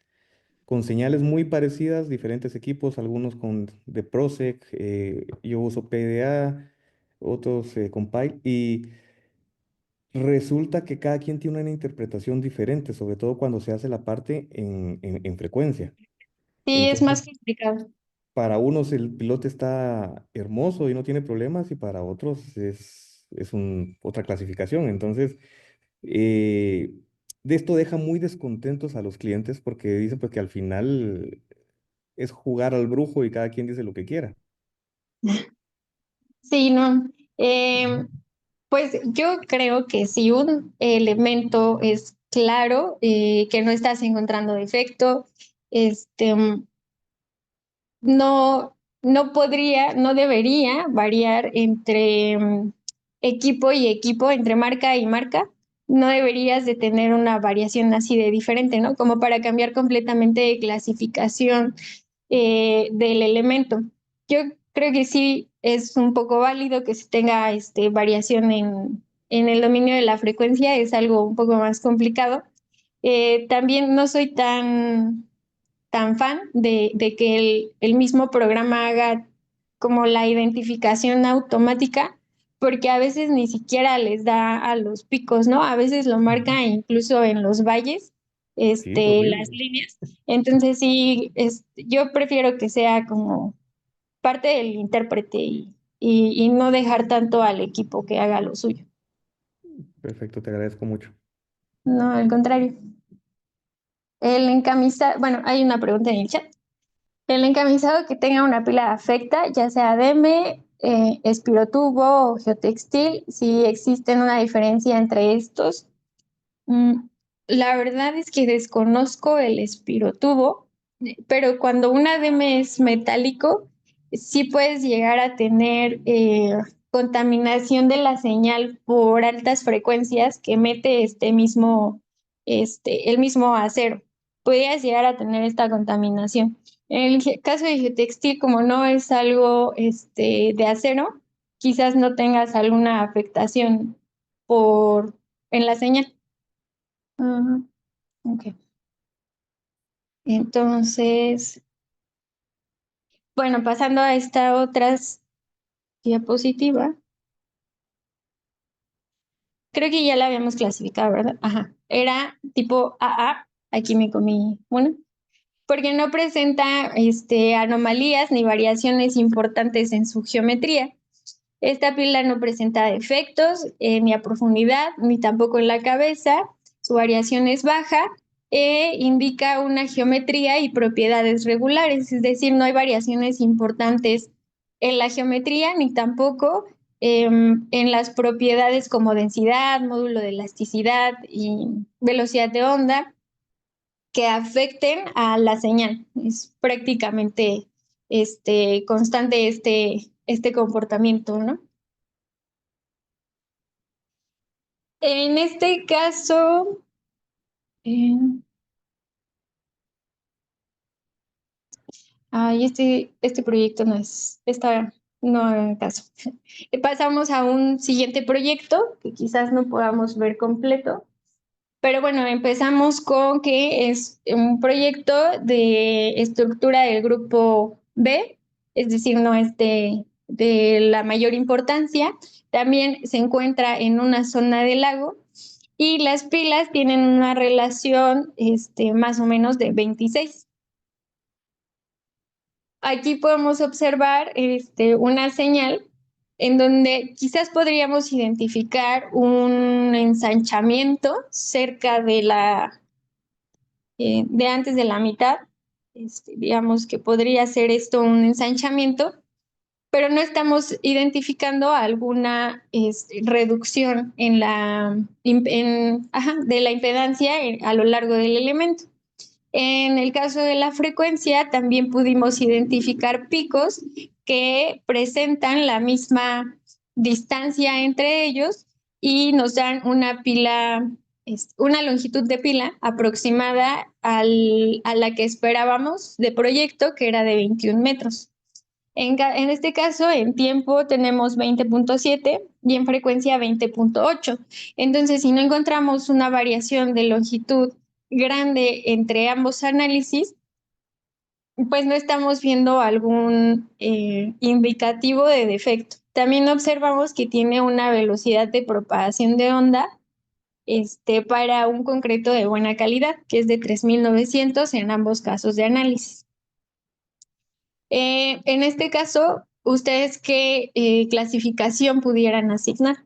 S5: con señales muy parecidas, diferentes equipos, algunos con de Prosec, yo uso PDA, otros con Py, y resulta que cada quien tiene una interpretación diferente, sobre todo cuando se hace la parte en frecuencia.
S3: sí, es
S5: Entonces,
S3: más complicado.
S5: para unos el piloto está hermoso y no tiene problemas, y para otros es otra clasificación. Entonces, eh, de esto deja muy descontentos a los clientes porque dicen pues que al final es jugar al brujo y cada quien dice lo que quiera.
S3: Sí, no.
S5: Ujú.
S3: Pues yo creo que si un elemento es claro, que no estás encontrando defecto, este, no debería variar entre equipo y equipo, entre marca y marca. No deberías de tener una variación así de diferente, ¿no? Como para cambiar completamente de clasificación del elemento. Yo creo que sí es un poco válido que se tenga variación en el dominio de la frecuencia, es algo un poco más complicado. También no soy tan fan de que el mismo programa haga como la identificación automática, porque a veces ni siquiera les da a los picos, ¿no? A veces lo
S5: Ujú.
S3: marca incluso en los valles,
S5: Sí, es
S3: las
S5: horrible.
S3: líneas. Entonces sí, yo prefiero que sea como parte del intérprete y no dejar tanto al equipo que haga lo suyo.
S5: Perfecto, te agradezco mucho.
S3: No, al contrario. Bueno, hay una pregunta en el chat. El encamisado que tenga una pila afecta, ya sea DM, espirotubo o geotextil, si existe una diferencia entre estos. Mm, la verdad es que desconozco el espirotubo, pero cuando un ADM es metálico, sí puedes llegar a tener contaminación de la señal por altas frecuencias que emite el mismo acero. Podrías llegar a tener esta contaminación. En el caso de geotextil, como no es algo de acero, quizás no tengas alguna afectación en la señal. Ujú, ok. Entonces, bueno, pasando a esta otra diapositiva, creo que ya la habíamos clasificado, ¿verdad? Ajá. Era tipo AA, aquí me comí una, porque no presenta anomalías ni variaciones importantes en su geometría. Esta pila no presenta defectos ni a profundidad, ni tampoco en la cabeza. Su variación es baja e indica una geometría y propiedades regulares, es decir, no hay variaciones importantes en la geometría ni tampoco en las propiedades como densidad, módulo de elasticidad y velocidad de onda que afecten a la señal. Es prácticamente constante este comportamiento, ¿no? En este caso, eh, este proyecto no haga caso. Pasamos a un siguiente proyecto que quizás no podamos ver completo. Pero bueno, empezamos con que es un proyecto de estructura del grupo B, es decir, no es de la mayor importancia. También se encuentra en una zona del lago y las pilas tienen una relación más o menos de 26. Aquí podemos observar una señal en donde quizás podríamos identificar un ensanchamiento cerca de antes de la mitad. Digamos que podría ser esto un ensanchamiento, pero no estamos identificando alguna reducción de la impedancia a lo largo del elemento. En el caso de la frecuencia, también pudimos identificar picos que presentan la misma distancia entre ellos y nos dan una longitud de pila aproximada a la que esperábamos de proyecto, que era de 21 metros. En este caso, en tiempo tenemos 20.7 y en frecuencia 20.8. Entonces, si no encontramos una variación de longitud grande entre ambos análisis, pues no estamos viendo algún indicativo de defecto. También observamos que tiene una velocidad de propagación de onda para un concreto de buena calidad, que es de 3.900 en ambos casos de análisis. En este caso, ¿ustedes qué clasificación pudieran asignar?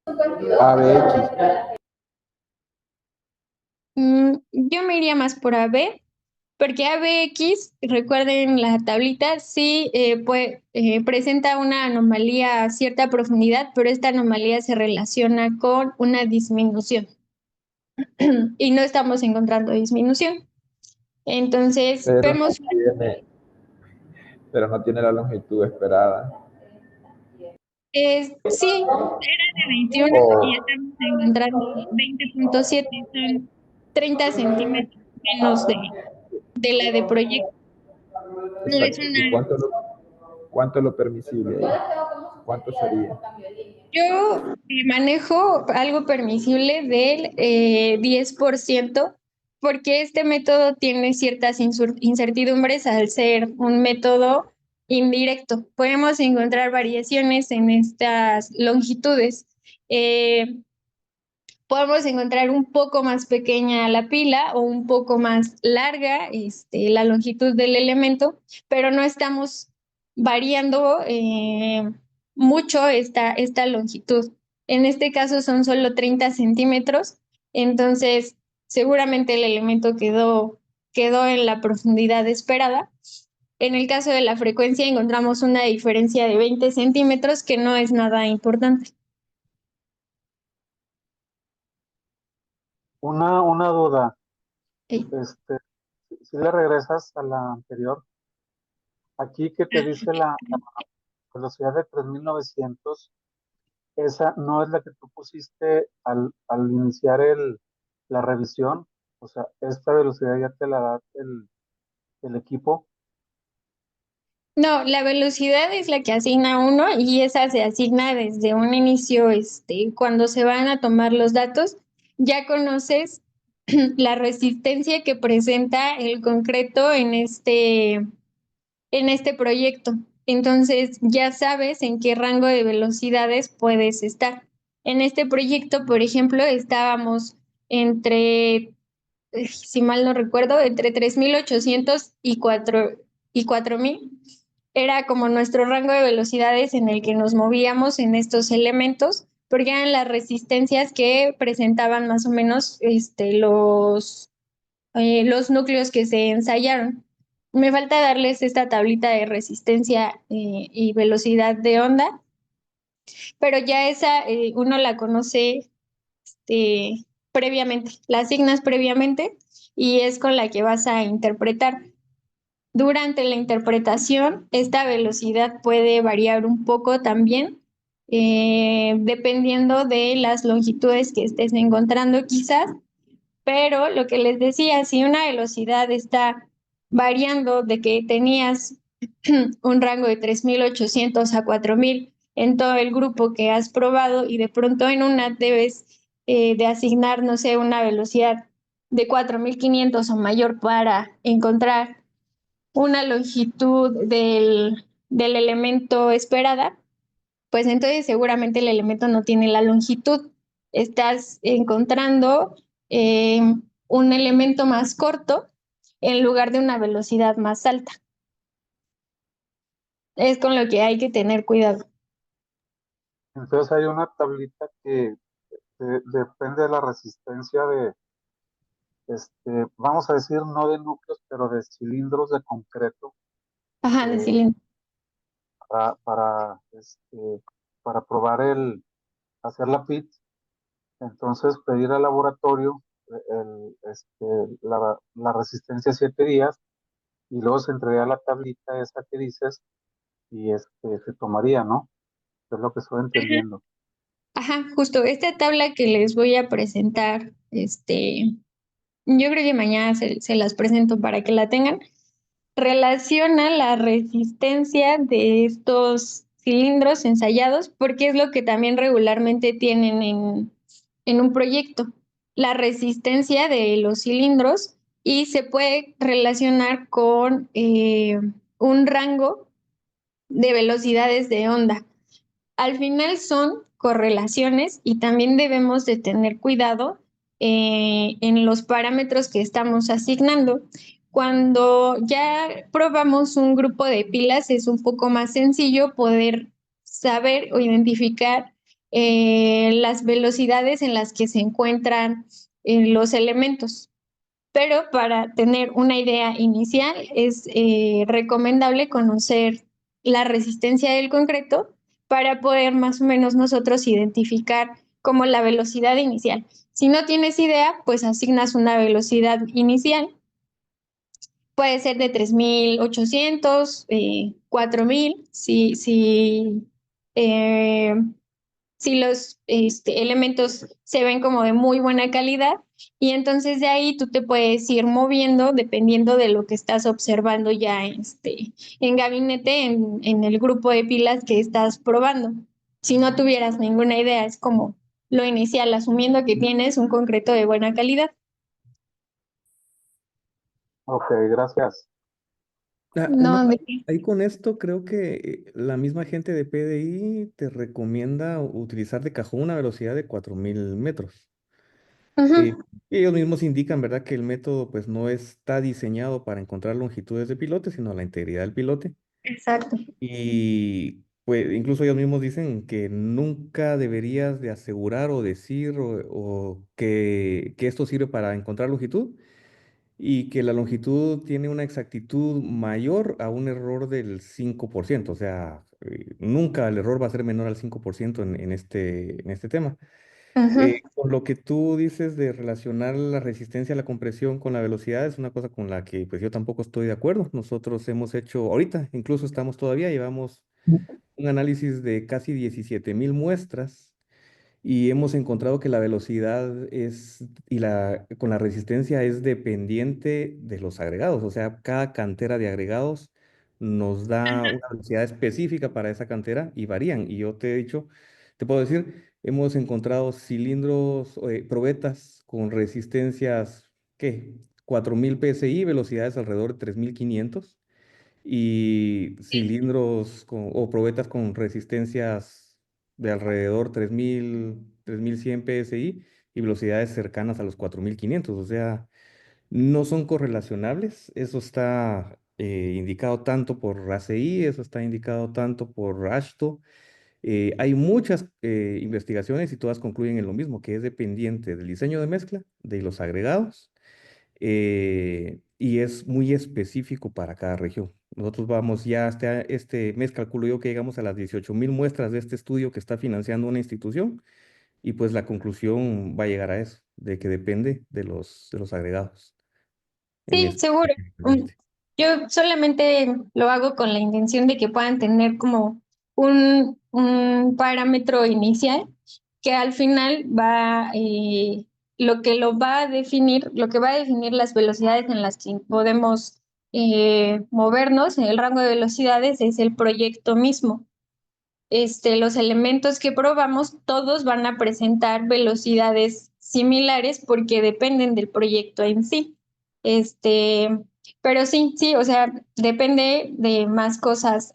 S4: ABX.
S3: Yo me iría más por AB, porque ABX, recuerden la tablita, sí presenta una anomalía a cierta profundidad, pero esta anomalía se relaciona con una disminución y no estamos encontrando disminución. Entonces, vemos
S4: Pero no tiene la longitud esperada.
S3: sí, era de 21 y estamos encontrando 20.7, son 30 centímetros menos de la de proyecto. No es
S4: Exacto. ¿Y
S3: una.
S4: cuánto es lo permisible ahí? ¿Cuánto sería?
S3: Yo manejo algo permisible del 10%, porque este método tiene ciertas incertidumbres al ser un método indirecto. Podemos encontrar variaciones en estas longitudes. Podemos encontrar un poco más pequeña la pila o un poco más larga la longitud del elemento, pero no estamos variando mucho esta longitud. En este caso son solo 30 centímetros, entonces seguramente el elemento quedó en la profundidad esperada. En el caso de la frecuencia encontramos una diferencia de 20 centímetros que no es nada importante.
S2: Una duda,
S3: Sí.
S2: si le regresas a la anterior, aquí que te dice la velocidad de 3.900, esa no es la que tú pusiste al iniciar la revisión, o sea, esta velocidad ya te la da el equipo.
S3: No, la velocidad es la que asigna uno y esa se asigna desde un inicio, cuando se van a tomar los datos, ya conoces la resistencia que presenta el concreto en este proyecto. entonces ya sabes en qué rango de velocidades puedes estar. En este proyecto, por ejemplo, estábamos entre, si mal no recuerdo, entre 3.800 y 4.000. Era como nuestro rango de velocidades en el que nos movíamos en estos elementos, porque eran las resistencias que presentaban más o menos los núcleos que se ensayaron. Me falta darles esta tablita de resistencia y velocidad de onda, pero ya esa uno la conoce previamente, la asignas previamente y es con la que vas a interpretar. Durante la interpretación, esta velocidad puede variar un poco también, dependiendo de las longitudes que estés encontrando quizás, pero lo que les decía, si una velocidad está variando de que tenías un rango de 3.800 a 4.000 en todo el grupo que has probado y de pronto en una debes de asignar, no sé, una velocidad de 4.500 o mayor para encontrar una longitud del elemento esperada, pues entonces seguramente el elemento no tiene la longitud. Estás encontrando eh, un elemento más corto en lugar de una velocidad más alta. Es con lo que hay que tener cuidado.
S2: Entonces hay una tablita que depende de la resistencia de, vamos a decir, no de núcleos, pero de cilindros de concreto
S3: Ajá, de
S2: eh,
S3: cilindro.
S2: para, para, para probar hacer la PIT. Entonces pedir al laboratorio la resistencia 7 días y luego se entrega la tablita esa que dices y se tomaría, ¿no? Es lo que estoy entendiendo.
S3: Ajá, justo esta tabla que les voy a presentar, yo creo que mañana se las presento para que la tengan. Relaciona la resistencia de estos cilindros ensayados, porque es lo que también regularmente tienen en un proyecto, la resistencia de los cilindros y se puede relacionar con un rango de velocidades de onda. Al final son correlaciones y también debemos de tener cuidado en los parámetros que estamos asignando. Cuando ya probamos un grupo de pilas es un poco más sencillo poder saber o identificar las velocidades en las que se encuentran los elementos. Pero para tener una idea inicial es recomendable conocer la resistencia del concreto para poder más o menos nosotros identificar como la velocidad inicial. Si no tienes idea, pues asignas una velocidad inicial. Puede ser de 3.800, 4.000, eh, si los elementos se ven como de muy buena calidad y entonces de ahí tú te puedes ir moviendo dependiendo de lo que estás observando ya en gabinete, en el grupo de pilas que estás probando. Si no tuvieras ninguna idea, es como lo inicial, asumiendo que tienes un concreto de buena calidad.
S2: Ok, gracias.
S5: Una
S3: No,
S5: cosa,
S3: de qué.
S5: ahí con esto creo que la misma gente de PDI te recomienda utilizar de cajón una velocidad de 4.000 metros. Eh,
S3: Ujú,
S5: Ellos mismos indican, ¿verdad?, que el método pues no está diseñado para encontrar longitudes de pilote, sino la integridad del pilote.
S3: exacto.
S5: Y pues incluso ellos mismos dicen que nunca deberías de asegurar o decir o que esto sirve para encontrar longitud y que la longitud tiene una exactitud mayor a un error del 5%. O sea, nunca el error va a ser menor al 5% en este tema.
S3: Ujú,
S5: Con lo que tú dices de relacionar la resistencia a la compresión con la velocidad es una cosa con la que pues yo tampoco estoy de acuerdo. Nosotros hemos hecho, ahorita incluso estamos todavía, llevamos un análisis de casi 17.000 muestras y hemos encontrado que la velocidad con la resistencia es dependiente de los agregados. O sea, cada cantera de agregados nos da una velocidad específica para esa cantera y varían. Y yo te he dicho, te puedo decir, hemos encontrado cilindros, probetas con resistencias, ¿qué? 4.000 PSI, velocidades alrededor de 3.500 y cilindros o probetas con resistencias de alrededor 3100 PSI y velocidades cercanas a los 4500. O sea, no son correlacionables. Eso está indicado tanto por ACI, eso está indicado tanto por AASHTO. Hay muchas investigaciones y todas concluyen en lo mismo, que es dependiente del diseño de mezcla, de los agregados, y es muy específico para cada región. Nosotros vamos ya hasta este mes, calculo yo que llegamos a las 18.000 muestras de este estudio que está financiando una institución, y pues la conclusión va a llegar a eso, de que depende de los agregados. En
S3: Sí,
S5: eso
S3: seguro. Mm,
S5: específicamente.
S3: Yo solamente lo hago con la intención de que puedan tener como un parámetro inicial que al final va, lo que lo va a definir, lo que va a definir las velocidades en las que podemos movernos en el rango de velocidades es el proyecto mismo. Los elementos que probamos, todos van a presentar velocidades similares porque dependen del proyecto en sí. Este, pero sí, o sea, depende de más cosas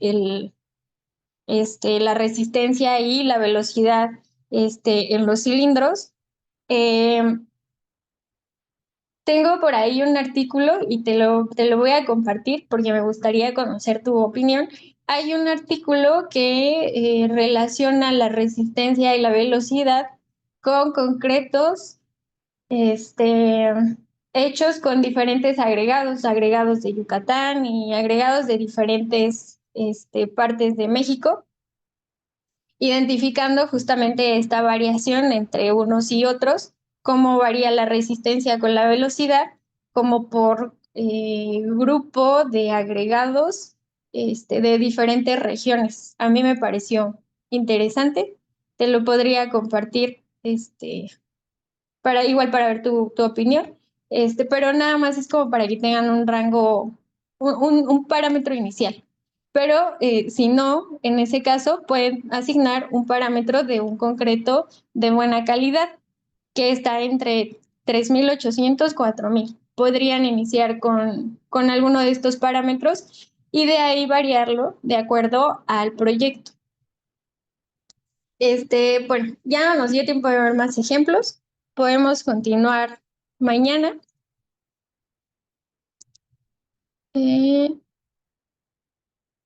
S3: la resistencia y la velocidad, en los cilindros. Em, Tengo por ahí un artículo y te lo voy a compartir porque me gustaría conocer tu opinión. Hay un artículo que relaciona la resistencia y la velocidad con concretos este, hechos con diferentes agregados, agregados de Yucatán y agregados de diferentes partes de México, identificando justamente esta variación entre unos y otros, cómo varía la resistencia con la velocidad, como por grupo de agregados de diferentes regiones. A mí me pareció interesante, te lo podría compartir igual para ver tu opinión, pero nada más es como para que tengan un rango, un parámetro inicial. Pero si no, en ese caso pueden asignar un parámetro de un concreto de buena calidad que está entre 3.800, 4.000. Podrían iniciar con alguno de estos parámetros y de ahí variarlo de acuerdo al proyecto. Bueno, ya no nos dio tiempo de ver más ejemplos. Podemos continuar mañana.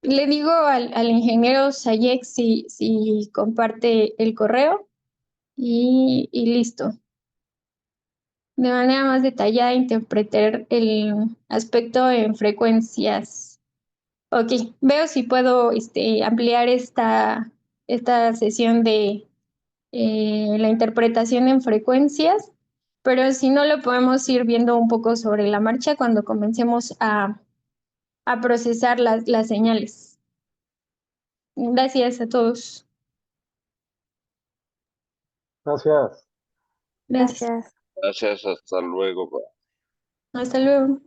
S3: Le digo al ingeniero Sayek si comparte el correo y listo. De manera más detallada, interpretar el aspecto en frecuencias. Ok, veo si puedo ampliar esta sesión de la interpretación en frecuencias, pero si no lo podemos ir viendo un poco sobre la marcha cuando comencemos a procesar las señales. Gracias a todos.
S2: Gracias.
S3: Gracias.
S7: Gracias, hasta luego.
S3: Hasta luego.